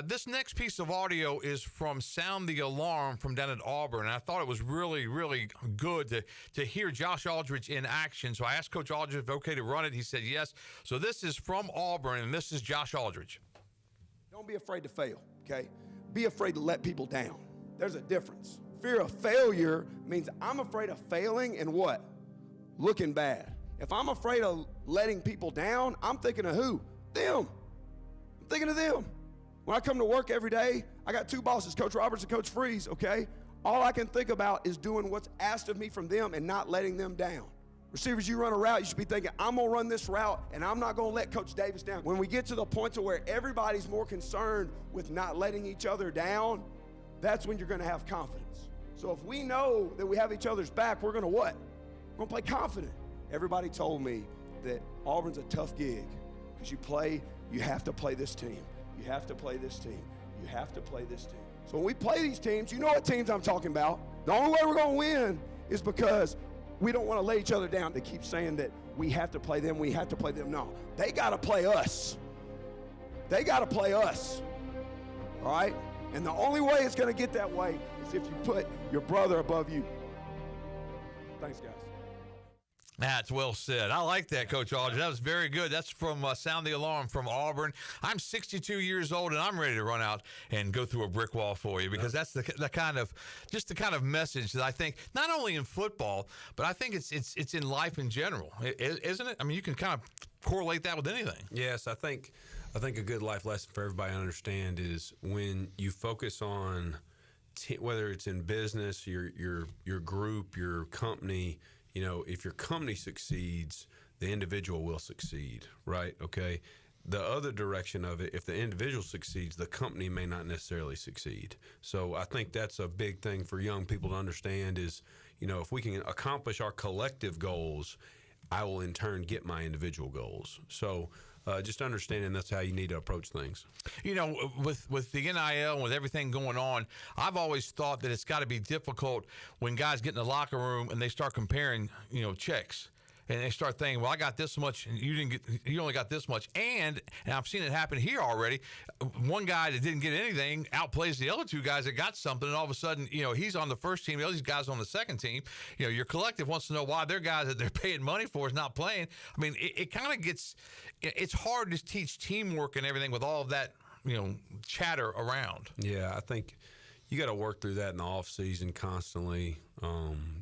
this next piece of audio is from Sound the Alarm from down at Auburn. And I thought it was really, really good to hear Josh Aldridge in action. So I asked Coach Aldridge if okay to run it. He said yes. So this is from Auburn, and this is Josh Aldridge. Don't be afraid to fail, okay? Be afraid to let people down. There's a difference. Fear of failure means I'm afraid of failing and what? Looking bad. If I'm afraid of letting people down, I'm thinking of who? Them. I'm thinking of them. When I come to work every day, I got two bosses, Coach Roberts and Coach Freeze, okay? All I can think about is doing what's asked of me from them and not letting them down. Receivers, you run a route, you should be thinking, I'm going to run this route, and I'm not going to let Coach Davis down. When we get to the point to where everybody's more concerned with not letting each other down, that's when you're going to have confidence. So if we know that we have each other's back, we're going to what? We're going to play confident. Everybody told me that Auburn's a tough gig because you have to play this team. You have to play this team. You have to play this team. So when we play these teams, you know what teams I'm talking about. The only way we're going to win is because we don't want to let each other down. They keep saying that we have to play them, we have to play them. No, they got to play us. They got to play us, all right? And the only way it's going to get that way is if you put your brother above you. Thanks, guys. That's well said. I like that, Coach Aldridge. That was very good. That's from Sound the Alarm from Auburn. I'm 62 years old, and I'm ready to run out and go through a brick wall for you because that's the kind of message that I think not only in football, but I think it's in life in general, isn't it? I mean, you can kind of correlate that with anything. Yes, I think a good life lesson for everybody to understand is when you focus on whether it's in business, your group, your company. You know, if your company succeeds, the individual will succeed, right? Okay. The other direction of it, if the individual succeeds, the company may not necessarily succeed. So I think that's a big thing for young people to understand is, you know, if we can accomplish our collective goals, I will in turn get my individual goals. So just understanding that's how you need to approach things. You know, with the NIL and with everything going on, I've always thought that it's got to be difficult when guys get in the locker room and they start comparing, you know, checks. And they start thinking, well, I got this much, and you only got this much. And I've seen it happen here already. One guy that didn't get anything outplays the other two guys that got something, and all of a sudden, you know, he's on the first team, the other guys on the second team. You know, your collective wants to know why their guys that they're paying money for is not playing. I mean, it kind of gets – it's hard to teach teamwork and everything with all of that, you know, chatter around. Yeah, I think you got to work through that in the offseason constantly,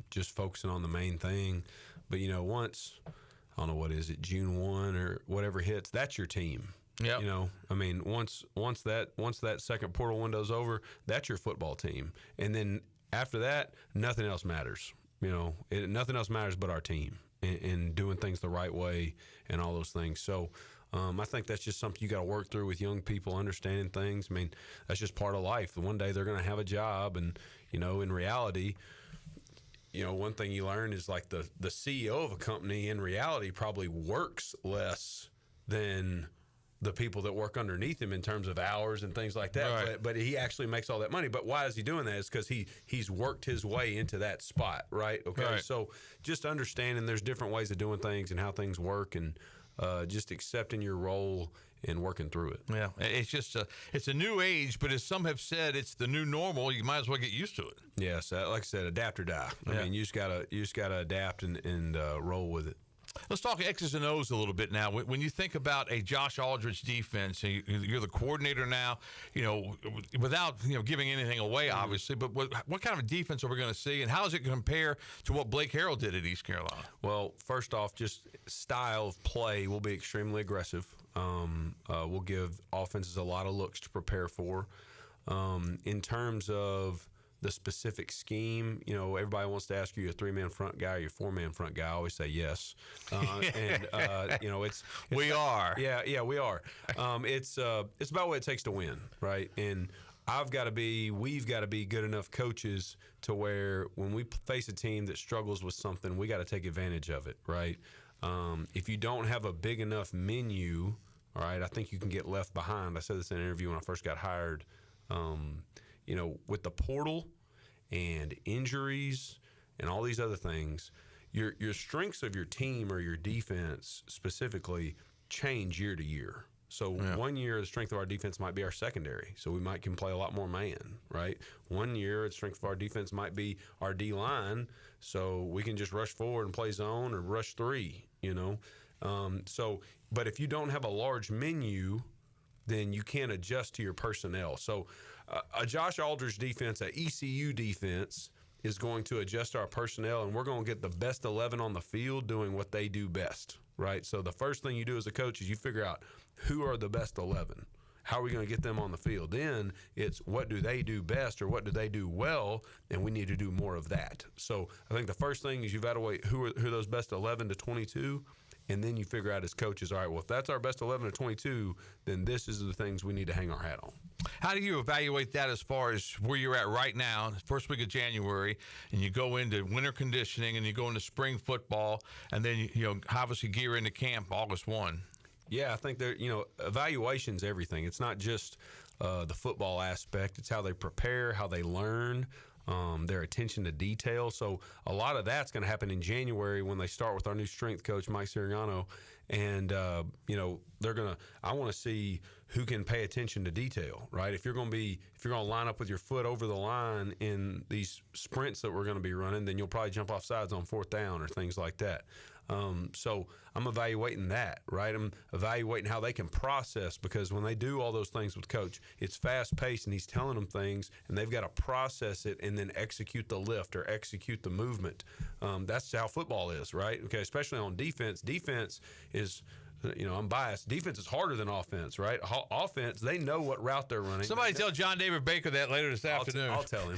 just focusing on the main thing. But, you know, once, I don't know, what is it, June 1 or whatever hits, that's your team. Yeah. You know, I mean, once that second portal window's over, that's your football team. And then after that, nothing else matters. You know, nothing else matters but our team and doing things the right way and all those things. So I think that's just something you got to work through with young people, understanding things. I mean, that's just part of life. One day they're going to have a job, and, you know, in reality – you know, one thing you learn is like the CEO of a company in reality probably works less than the people that work underneath him in terms of hours and things like that. Right. But he actually makes all that money. But why is he doing that? It's because he's worked his way into that spot, right? Okay. Right. So just understanding there's different ways of doing things and how things work, and just accepting your role and working through it. Yeah, it's just it's a new age, but as some have said, it's the new normal. You might as well get used to it. Yes, like I said, adapt or die. I mean, you just gotta adapt and roll with it. Let's talk X's and O's a little bit now. When you think about a Josh Aldridge defense, you're the coordinator now, you know, without, you know, giving anything away, obviously, but what kind of a defense are we going to see, and how does it compare to what Blake Harrell did at East Carolina? Well, first off, just style of play will be extremely aggressive. We'll give offenses a lot of looks to prepare for. In terms of the specific scheme, you know, everybody wants to ask you, a 3-man front guy or your 4-man front guy. I always say yes. And you know, we are. Yeah, we are. It's about what it takes to win, right? And we've got to be good enough coaches to where when we face a team that struggles with something, we got to take advantage of it, right? If you don't have a big enough menu, all right, I think you can get left behind. I said this in an interview when I first got hired. You know, with the portal and injuries and all these other things, your strengths of your team or your defense specifically change year to year. So 1 year, the strength of our defense might be our secondary. So we can play a lot more man, right? 1 year, the strength of our defense might be our D-line. So we can just rush forward and play zone or rush 3, you know? But if you don't have a large menu, then you can't adjust to your personnel. So a Josh Aldridge defense, a ECU defense, is going to adjust our personnel, and we're going to get the best 11 on the field doing what they do best, right? So the first thing you do as a coach is you figure out who are the best 11. How are we going to get them on the field? Then it's what do they do best or what do they do well, and we need to do more of that. So I think the first thing is you evaluate who are those best 11 to 22, and then you figure out as coaches, all right, well, if that's our best 11 to 22, then this is the things we need to hang our hat on. How do you evaluate that as far as where you're at right now, first week of January, and you go into winter conditioning and you go into spring football, and then you obviously gear into camp August 1? Yeah, I think evaluation's everything. It's not just the football aspect. It's how they prepare, how they learn, their attention to detail. So a lot of that's going to happen in January when they start with our new strength coach, Mike Siriano. And, I want to see who can pay attention to detail, right? If you're going to line up with your foot over the line in these sprints that we're going to be running, then you'll probably jump off sides on 4th down or things like that. So I'm evaluating that, right? I'm evaluating how they can process, because when they do all those things with coach, it's fast paced and he's telling them things and they've got to process it and then execute the lift or execute the movement. That's how football is, right? Okay. Especially on defense. Defense is, I'm biased. Defense is harder than offense, right? Offense, they know what route they're running. Somebody tell John David Baker that later this afternoon. I'll tell him.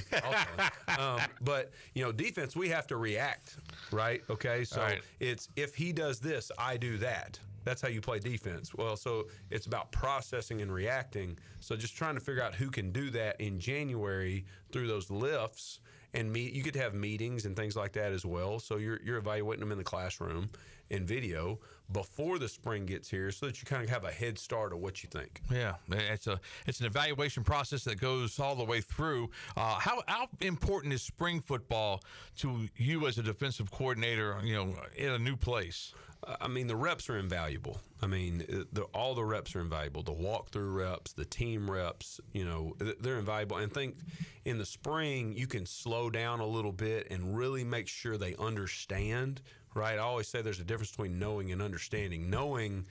But, defense, we have to react, right? Okay, so it's if he does this, I do that. That's how you play defense. Well, so it's about processing and reacting. So just trying to figure out who can do that in January through those lifts. And you could have meetings and things like that as well. So you're evaluating them in the classroom in video before the spring gets here, so that you kind of have a head start of what you think. Yeah, it's an evaluation process that goes all the way through. How important is spring football to you as a defensive coordinator? In a new place. The reps are invaluable. All the reps are invaluable. The walkthrough reps, the team reps, they're invaluable. And think in the spring, you can slow down a little bit and really make sure they understand, right? I always say there's a difference between knowing and understanding. Knowing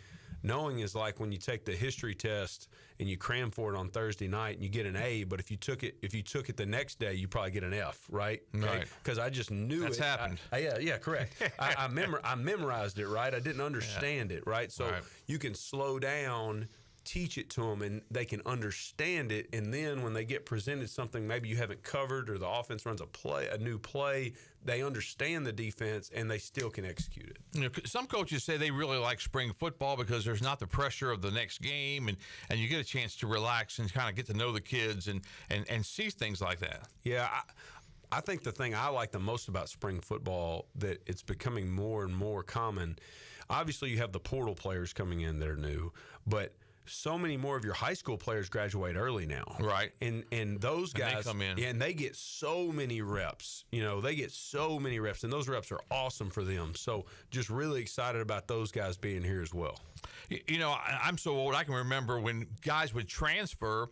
is like when you take the history test and you cram for it on Thursday night and you get an A, but if you took it the next day, you probably get an F, right? Right. Because I just knew That's happened. Yeah, correct. I memorized it, right? I didn't understand it, right? So you can slow down, teach it to them, and they can understand it. And then when they get presented something maybe you haven't covered, or the offense runs a new play, they understand the defense and they still can execute it. Some coaches say they really like spring football because there's not the pressure of the next game, and you get a chance to relax and kind of get to know the kids and see things like that. Yeah, I think the thing I like the most about spring football, that it's becoming more and more common. Obviously, you have the portal players coming in that are new, but so many more of your high school players graduate early now. Right. And those guys, they come in. And they get so many reps. They get so many reps, and those reps are awesome for them. So just really excited about those guys being here as well. I'm so old, I can remember when guys would transfer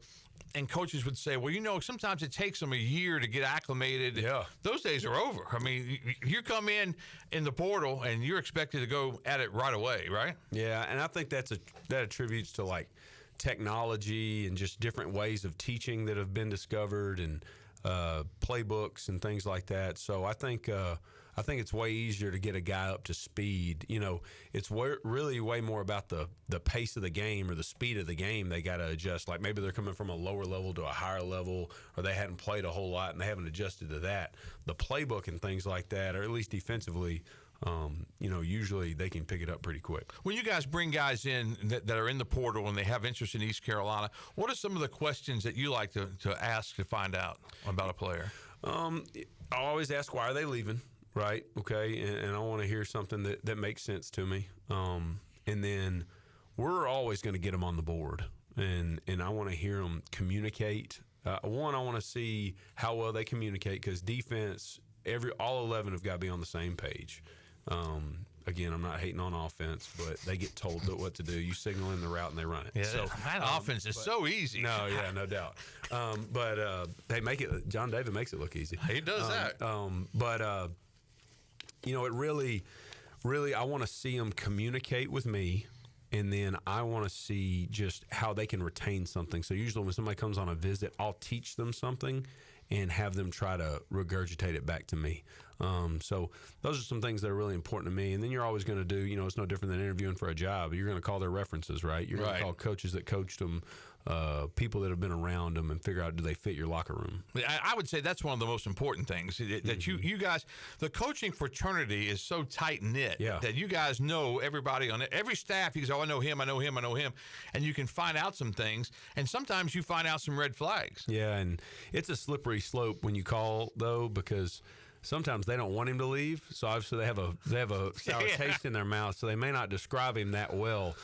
and coaches would say, well, sometimes it takes them a year to get acclimated. Yeah. Those days are over. You come in the portal and you're expected to go at it right away, right? Yeah, and I think that attributes to like technology and just different ways of teaching that have been discovered, and playbooks and things like that. So I think it's way easier to get a guy up to speed. It's really way more about the pace of the game or the speed of the game they got to adjust. Like maybe they're coming from a lower level to a higher level, or they hadn't played a whole lot and they haven't adjusted to that. The playbook and things like that, or at least defensively, usually they can pick it up pretty quick. When you guys bring guys in that are in the portal and they have interest in East Carolina, what are some of the questions that you like to ask to find out about a player? I always ask, why are they leaving? Right. Okay. And I want to hear something that makes sense to me. And then we're always going to get them on the board, and I want to hear them communicate. One, I want to see how well they communicate, because defense, all 11 have got to be on the same page. Again, I'm not hating on offense, but they get told what to do. You signal in the route and they run it. Yeah, so that offense is so easy. No, yeah, no doubt. But they make it. John David makes it look easy. He does that. But it really, I want to see them communicate with me and then I want to see just how they can retain something. So usually when somebody comes on a visit, I'll teach them something and have them try to regurgitate it back to me. So those are some things that are really important to me. And then you're always going to do, it's no different than interviewing for a job. You're going to call their references, right? You're going to call coaches that coached them, people that have been around them, and figure out, do they fit your locker room? I would say that's one of the most important things, that you guys, the coaching fraternity is so tight-knit that you guys know everybody on every staff. You go, I know him, I know him, I know him. And you can find out some things. And sometimes you find out some red flags. Yeah, and it's a slippery slope when you call, though, because sometimes they don't want him to leave, so obviously they have a sour taste in their mouth, so they may not describe him that well.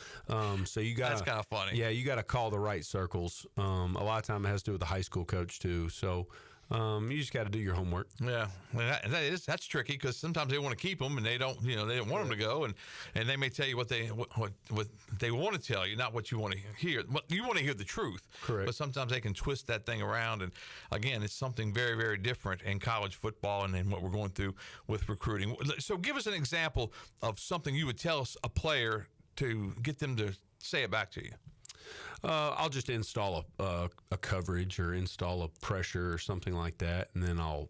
So you got that's kind of funny. Yeah, you got to call the right circles. A lot of time it has to do with the high school coach too. So you just got to do your homework. Yeah, that's tricky because sometimes they want to keep them and they don't want them to go, and they may tell you what they want to tell you, not what you want to hear. You want to hear the truth, correct? But sometimes they can twist that thing around, and again, it's something very, very different in college football and in what we're going through with recruiting. So, give us an example of something you would tell us a player to get them to say it back to you. I'll just install a coverage or install a pressure or something like that, and then I'll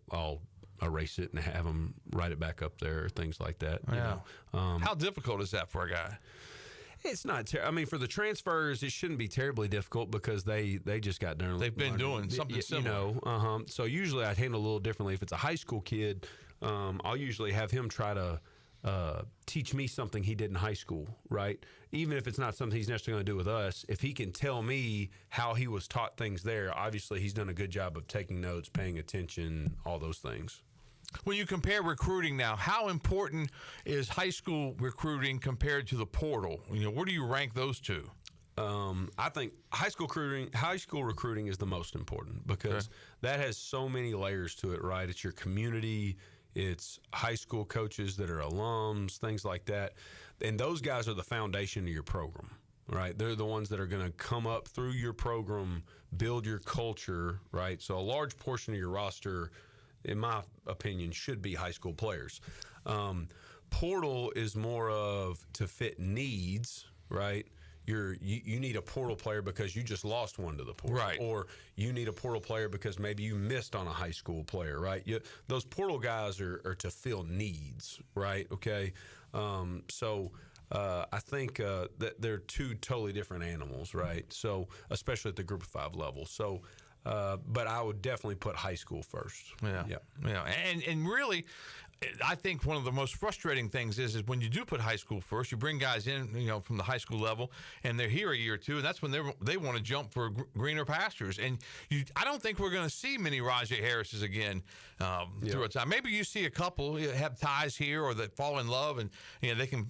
erase it and have them write it back up there, things like that. Yeah. How difficult is that for a guy? It's not. For the transfers, it shouldn't be terribly difficult because they just got done. They've been doing something similar. So usually I'd handle a little differently. If it's a high school kid, I'll usually have him try to teach me something he did in high school, right? Even if it's not something he's necessarily going to do with us, if he can tell me how he was taught things there, obviously he's done a good job of taking notes, paying attention, all those things. When you compare recruiting now, how important is high school recruiting compared to the portal? Where do you rank those two? I think high school recruiting is the most important because that has so many layers to it, right? It's your community. It's high school coaches that are alums, things like that. And those guys are the foundation of your program, right? They're the ones that are going to come up through your program, build your culture, right? So a large portion of your roster, in my opinion, should be high school players. Portal is more of to fit needs, right? You need a portal player because you just lost one to the portal. Right. Or you need a portal player because maybe you missed on a high school player, right? Those portal guys are to fill needs, right? Okay. I think that they're two totally different animals, right? So, especially at the Group of 5 level. So, but I would definitely put high school first. Yeah. And really, I think one of the most frustrating things is when you do put high school first, you bring guys in, from the high school level, and they're here a year or two, and that's when they want to jump for greener pastures. And I don't think we're going to see many Rajai Harrises again through a time. Maybe you see a couple have ties here or that fall in love, and they can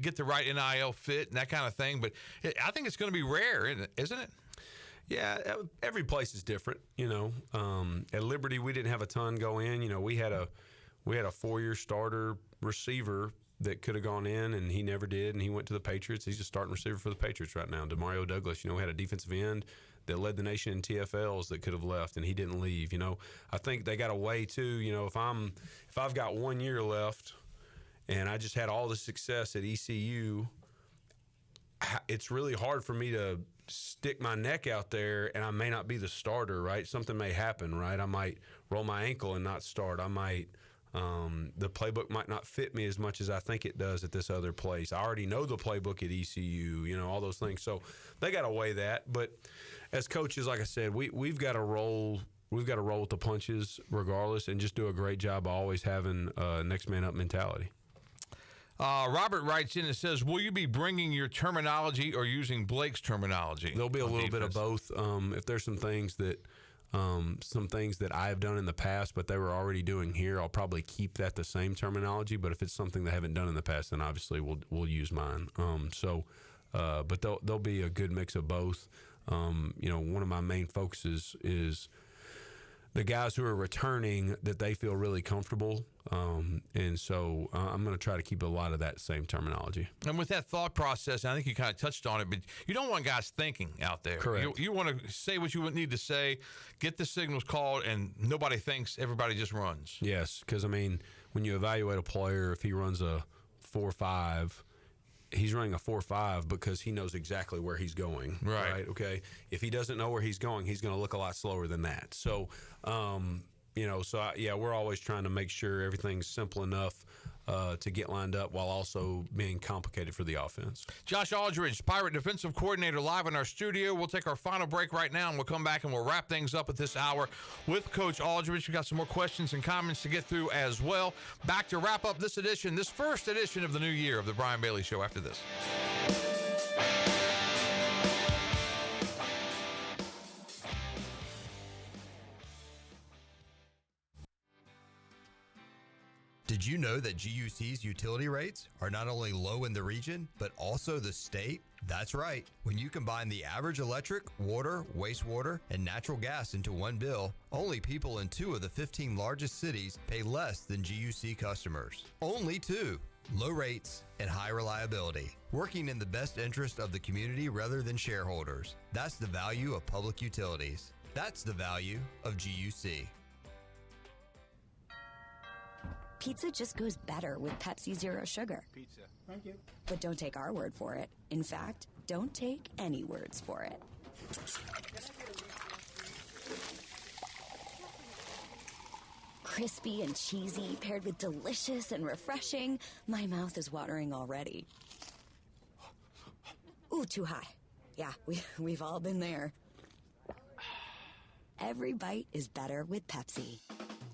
get the right NIL fit and that kind of thing. But I think it's going to be rare, isn't it? Yeah, every place is different. At Liberty, we didn't have a ton go in. We had a 4-year starter receiver that could have gone in, and he never did, and he went to the Patriots. He's a starting receiver for the Patriots right now. Demario Douglas, we had a defensive end that led the nation in TFLs that could have left, and he didn't leave. I think they got a way too. If I've got 1 year left, and I just had all the success at ECU, it's really hard for me to stick my neck out there, and I may not be the starter, right? Something may happen, right? I might roll my ankle and not start. I might the playbook might not fit me as much as I think it does at this other place. I already know the playbook at ECU, all those things. So they got to weigh that. But as coaches, like I said, we've got to roll. We've got to roll with the punches regardless, and just do a great job of always having next man up mentality. Robert writes in and says, will you be bringing your terminology or using Blake's terminology? There'll be a little bit of both. If there's some things that I have done in the past, but they were already doing here, I'll probably keep that the same terminology. But if it's something they haven't done in the past, then obviously we'll use mine. But there'll be a good mix of both. One of my main focuses is the guys who are returning, that they feel really comfortable. And so I'm going to try to keep a lot of that same terminology. And with that thought process, I think you kind of touched on it, but you don't want guys thinking out there. Correct. You want to say what you need to say, get the signals called, and nobody thinks, everybody just runs. Yes, because, when you evaluate a player, if he runs a 4.5, he's running a 4.5 because he knows exactly where he's going. Right. Okay. If he doesn't know where he's going, he's going to look a lot slower than that. So, we're always trying to make sure everything's simple enough to get lined up while also being complicated for the offense. Josh Aldridge, Pirate defensive coordinator, live in our studio. We'll take our final break right now, and we'll come back and we'll wrap things up at this hour with Coach Aldridge. We've got some more questions and comments to get through as well. Back to wrap up this first edition of the new year of the Brian Bailey Show after this. Did you know that GUC's utility rates are not only low in the region, but also the state? That's right. When you combine the average electric, water, wastewater, and natural gas into one bill, only people in 2 of the 15 largest cities pay less than GUC customers. Only 2. Low rates and high reliability. Working in the best interest of the community rather than shareholders. That's the value of public utilities. That's the value of GUC. Pizza just goes better with Pepsi Zero Sugar. Pizza. Thank you. But don't take our word for it. In fact, don't take any words for it. Crispy and cheesy, paired with delicious and refreshing. My mouth is watering already. Ooh, too high. Yeah, we've all been there. Every bite is better with Pepsi.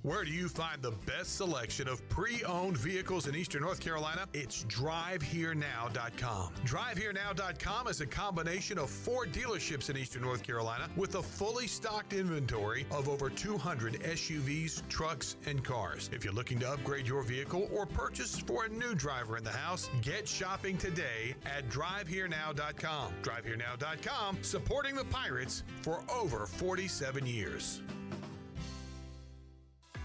Where do you find the best selection of pre-owned vehicles in Eastern North Carolina? It's DriveHereNow.com. DriveHereNow.com is a combination of 4 dealerships in Eastern North Carolina with a fully stocked inventory of over 200 SUVs, trucks, and cars. If you're looking to upgrade your vehicle or purchase for a new driver in the house, get shopping today at DriveHereNow.com. DriveHereNow.com, supporting the Pirates for over 47 years.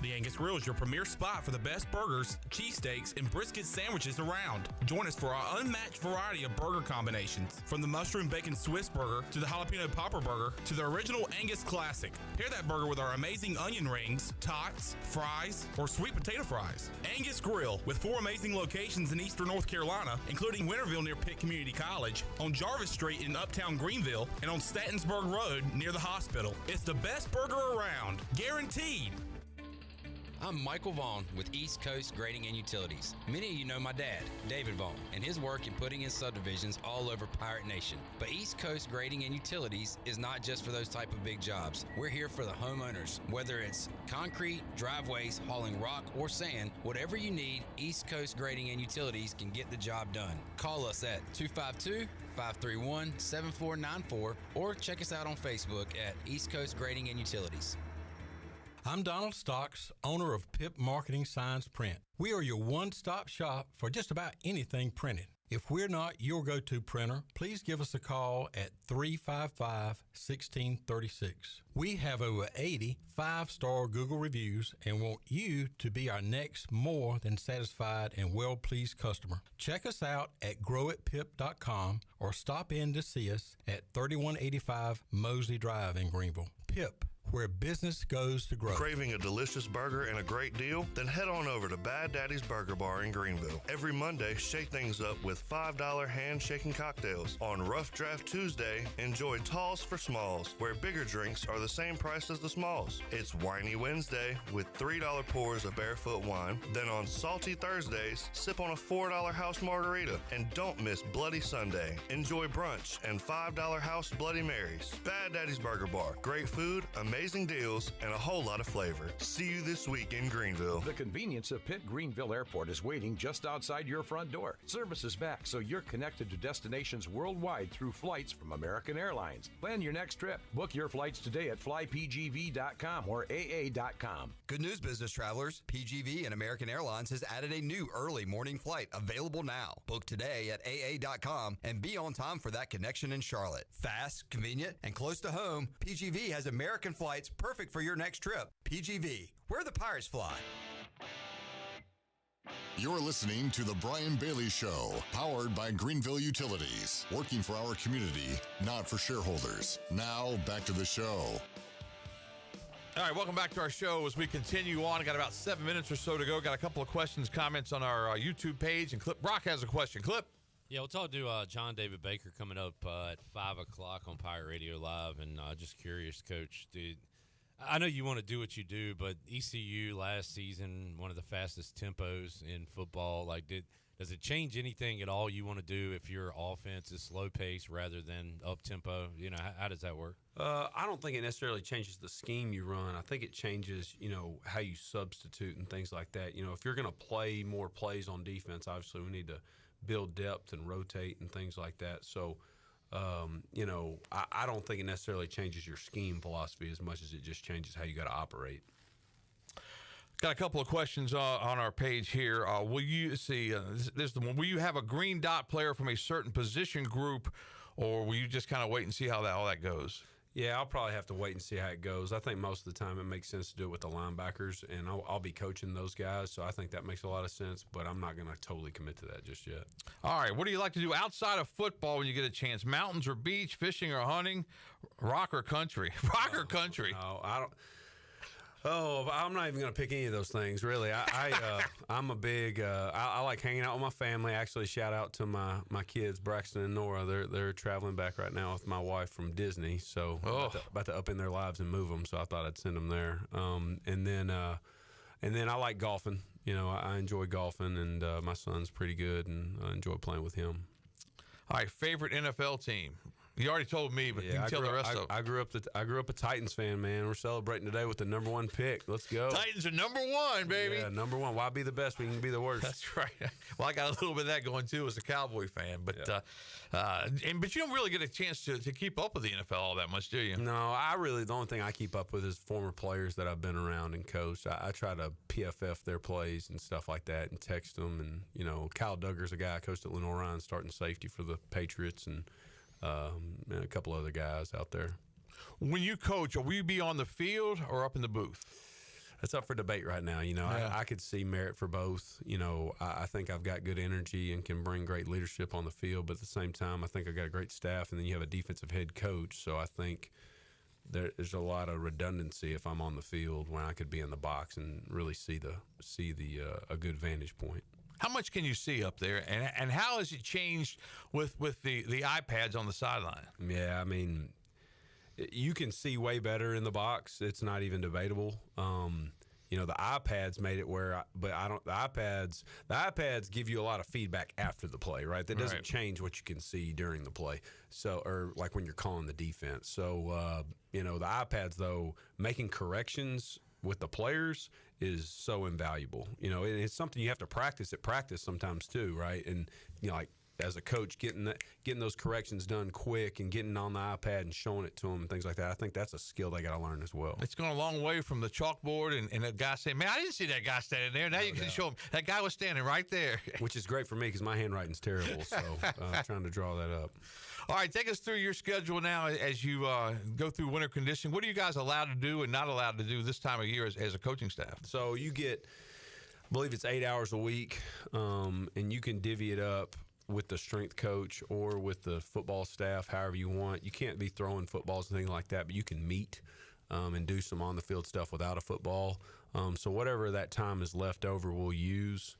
The Angus Grill is your premier spot for the best burgers, cheesesteaks, and brisket sandwiches around. Join us for our unmatched variety of burger combinations, from the mushroom bacon Swiss burger to the jalapeno popper burger to the original Angus classic. Pair that burger with our amazing onion rings, tots, fries, or sweet potato fries. Angus Grill, with 4 amazing locations in Eastern North Carolina, including Winterville near Pitt Community College, on Jarvis Street in Uptown Greenville, and on Statensburg Road near the hospital. It's the best burger around, guaranteed. I'm Michael Vaughn with East Coast Grading and Utilities. Many of you know my dad, David Vaughn, and his work in putting in subdivisions all over Pirate Nation. But East Coast Grading and Utilities is not just for those type of big jobs. We're here for the homeowners. Whether it's concrete, driveways, hauling rock, or sand, whatever you need, East Coast Grading and Utilities can get the job done. Call us at 252-531-7494 or check us out on Facebook at East Coast Grading and Utilities. I'm Donald Stocks, owner of PIP Marketing Signs Print. We are your one-stop shop for just about anything printed. If we're not your go-to printer, please give us a call at 355-1636. We have over 80 5-star Google reviews and want you to be our next more than satisfied and well-pleased customer. Check us out at growitpip.com or stop in to see us at 3185 Mosley Drive in Greenville. PIP, where business goes to grow. Craving a delicious burger and a great deal? Then head on over to Bad Daddy's Burger Bar in Greenville. Every Monday, shake things up with $5 hand-shaking cocktails. On Rough Draft Tuesday, enjoy talls for smalls, where bigger drinks are the same price as the smalls. It's Whiny Wednesday with $3 pours of barefoot wine. Then on Salty Thursdays, sip on a $4 house margarita. And don't miss Bloody Sunday. Enjoy brunch and $5 house Bloody Marys. Bad Daddy's Burger Bar. Great food, amazing deals, and a whole lot of flavor. See you this week in Greenville. The convenience of Pitt Greenville Airport is waiting just outside your front door. Service is back, so you're connected to destinations worldwide through flights from American Airlines. Plan your next trip. Book your flights today at flypgv.com or aa.com. Good news, business travelers. PGV and American Airlines has added a new early morning flight available now. Book today at aa.com and be on time for that connection in Charlotte. Fast, convenient, and close to home, PGV has American flights perfect for your next trip. PGV, where the Pirates fly. You're listening to The Brian Bailey Show, powered by Greenville Utilities, working for our community, not for shareholders. Now, back to the show. All right, welcome back to our show as we continue on. I got about 7 minutes or so to go. Got a couple of questions, comments on our YouTube page, and Clip Brock has a question. Clip? Yeah, we'll talk to John David Baker coming up at 5 o'clock on Pirate Radio Live. And just curious, Coach, I know you want to do what you do, but ECU last season, one of the fastest tempos in football. Does it change anything at all you want to do if your offense is slow pace rather than up tempo? How does that work? I don't think it necessarily changes the scheme you run. I think it changes, how you substitute and things like that. If you're going to play more plays on defense, obviously we need to build depth and rotate and things like that. So, I don't think it necessarily changes your scheme philosophy as much as it just changes how you got to operate. Got a couple of questions on our page here. Will you see? There's the one. Will you have a green dot player from a certain position group, or will you just kind of wait and see how all that goes? Yeah, I'll probably have to wait and see how it goes. I think most of the time it makes sense to do it with the linebackers, and I'll be coaching those guys, so I think that makes a lot of sense, but I'm not going to totally commit to that just yet. All right, what do you like to do outside of football when you get a chance? Mountains or beach, fishing or hunting, rock or country? Rock or country? No, I don't. Oh, I'm not even going to pick any of those things, really. I'm a big. I like hanging out with my family. Actually, shout out to my kids, Braxton and Nora. They're traveling back right now with my wife from Disney, so about to up in their lives and move them. So I thought I'd send them there. And then I like golfing. I enjoy golfing, and my son's pretty good, and I enjoy playing with him. All right, favorite NFL team. You already told me, but you can tell the rest of them. I grew up a Titans fan, man. We're celebrating today with the number 1 pick. Let's go. Titans are number 1, baby. Yeah, number 1. Why be the best when you can be the worst? That's right. Well, I got a little bit of that going too as a Cowboy fan, but but you don't really get a chance to keep up with the NFL all that much, do you? No, the only thing I keep up with is former players that I've been around and coached. I try to PFF their plays and stuff like that and text them. And Kyle Duggar's a guy I coached at Lenore Ryan, starting safety for the Patriots, and a couple other guys out there. When you coach, will you be on the field or up in the booth? That's up for debate right now. I could see merit for both. I think I've got good energy and can bring great leadership on the field, but at the same time, I think I've got a great staff, and then you have a defensive head coach. So I think there's a lot of redundancy if I'm on the field when I could be in the box and really see a good vantage point. How much can you see up there, and how has it changed with the iPads on the sideline? Yeah, I mean, you can see way better in the box. It's not even debatable. The iPads made it where, the iPads give you a lot of feedback after the play, right? That doesn't change what you can see during the play. So, or like when you're calling the defense. So, the iPads though, making corrections with the players is so invaluable, and it's something you have to practice at practice sometimes too, right? And like as a coach, getting those corrections done quick and getting on the iPad and showing it to them and things like that. I think that's a skill they got to learn as well. It's gone a long way from the chalkboard and a guy saying, "Man, I didn't see that guy standing there." Now you can show him that guy was standing right there, which is great for me because my handwriting's terrible. So trying to draw that up. All right, take us through your schedule now as you go through winter conditioning. What are you guys allowed to do and not allowed to do this time of year as a coaching staff? So you get, I believe it's 8 hours a week, and you can divvy it up with the strength coach or with the football staff, however you want. You can't be throwing footballs and things like that, but you can meet and do some on-the-field stuff without a football. So whatever that time is left over, we'll use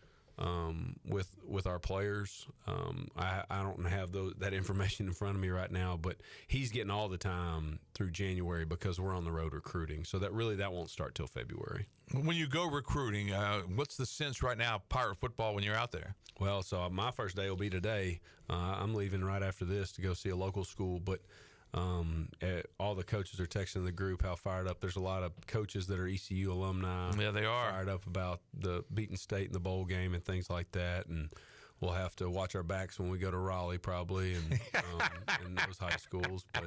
with our players. I don't have that information in front of me right now, but he's getting all the time through January because we're on the road recruiting. So that won't start till February. When you go recruiting, what's the sense right now of Pirate football when you're out there? Well, so my first day will be today. I'm leaving right after this to go see a local school, but all the coaches are texting the group how fired up. There's a lot of coaches that are ECU alumni. Yeah, they are fired up about the beating state in the bowl game and things like that. And we'll have to watch our backs when we go to Raleigh probably and those high schools. But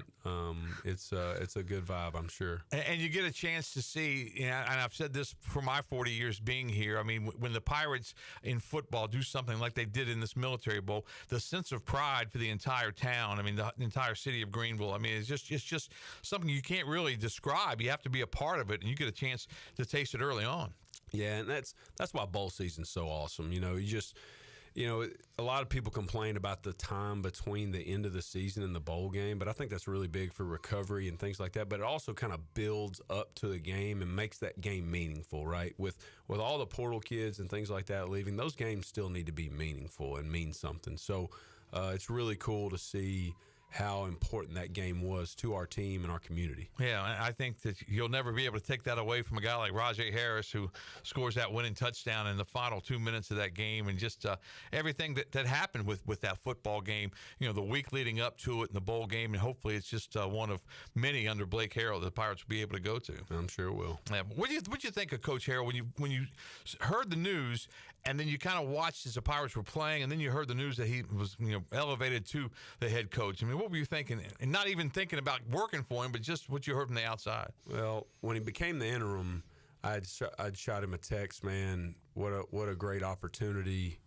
it's a good vibe, I'm sure. And you get a chance to see, and I've said this for my 40 years being here. I mean, when the Pirates in football do something like they did in this military bowl, the sense of pride for the entire town. I mean, the entire city of Greenville. I memean, it's just something you can't really describe. You have to be a part of it, and you get a chance to taste it early on. Yeah, and that's why bowl season's so awesome. A lot of people complain about the time between the end of the season and the bowl game, but I think that's really big for recovery and things like that. But it also kind of builds up to the game and makes that game meaningful, right? With all the portal kids and things like that leaving, those games still need to be meaningful and mean something. So it's really cool to see how important that game was to our team and our community. Yeah, I think that you'll never be able to take that away from a guy like Raj Harris, who scores that winning touchdown in the final 2 minutes of that game, and just everything that happened with that football game, the week leading up to it in the bowl game, and hopefully it's just one of many under Blake Harrell that the Pirates will be able to go to. I'm sure it will. Yeah. What do you think of Coach Harrell when you heard the news, and then you kind of watched as the Pirates were playing, and then you heard the news that he was elevated to the head coach? I mean, what were you thinking? And not even thinking about working for him, but just what you heard from the outside. Well, when he became the interim, I'd shot him a text, man. What a great opportunity.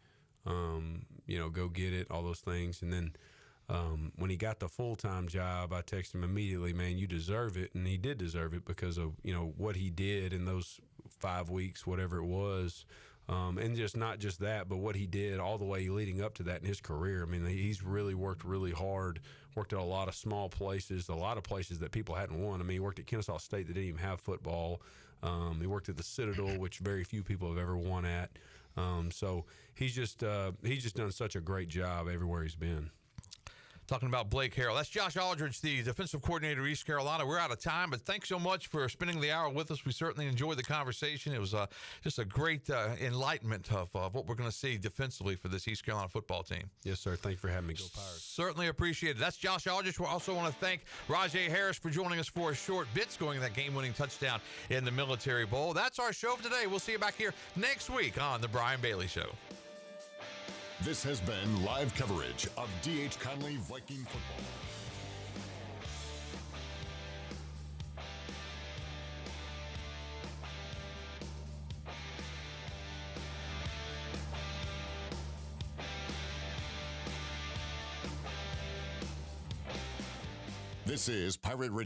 Go get it, all those things. And then when he got the full-time job, I texted him immediately, man, you deserve it. And he did deserve it because of what he did in those 5 weeks, whatever it was. And just not just that, but what he did all the way leading up to that in his career. I mean, he's really worked really hard, worked at a lot of small places, a lot of places that people hadn't won. I mean, he worked at Kennesaw State that didn't even have football. He worked at the Citadel, which very few people have ever won at. So he's just done such a great job everywhere he's been. Talking about Blake Harrell. That's Josh Aldridge, the defensive coordinator of East Carolina. We're out of time, but thanks so much for spending the hour with us. We certainly enjoyed the conversation. It was just a great enlightenment of what we're going to see defensively for this East Carolina football team. Yes, sir. Thank you for having me. Go Pirates. Certainly appreciate it. That's Josh Aldridge. We also want to thank Rahjai Harris for joining us for a short bit, scoring that game-winning touchdown in the Military Bowl. That's our show for today. We'll see you back here next week on The Brian Bailey Show. This has been live coverage of D.H. Conley Viking football. This is Pirate Radio.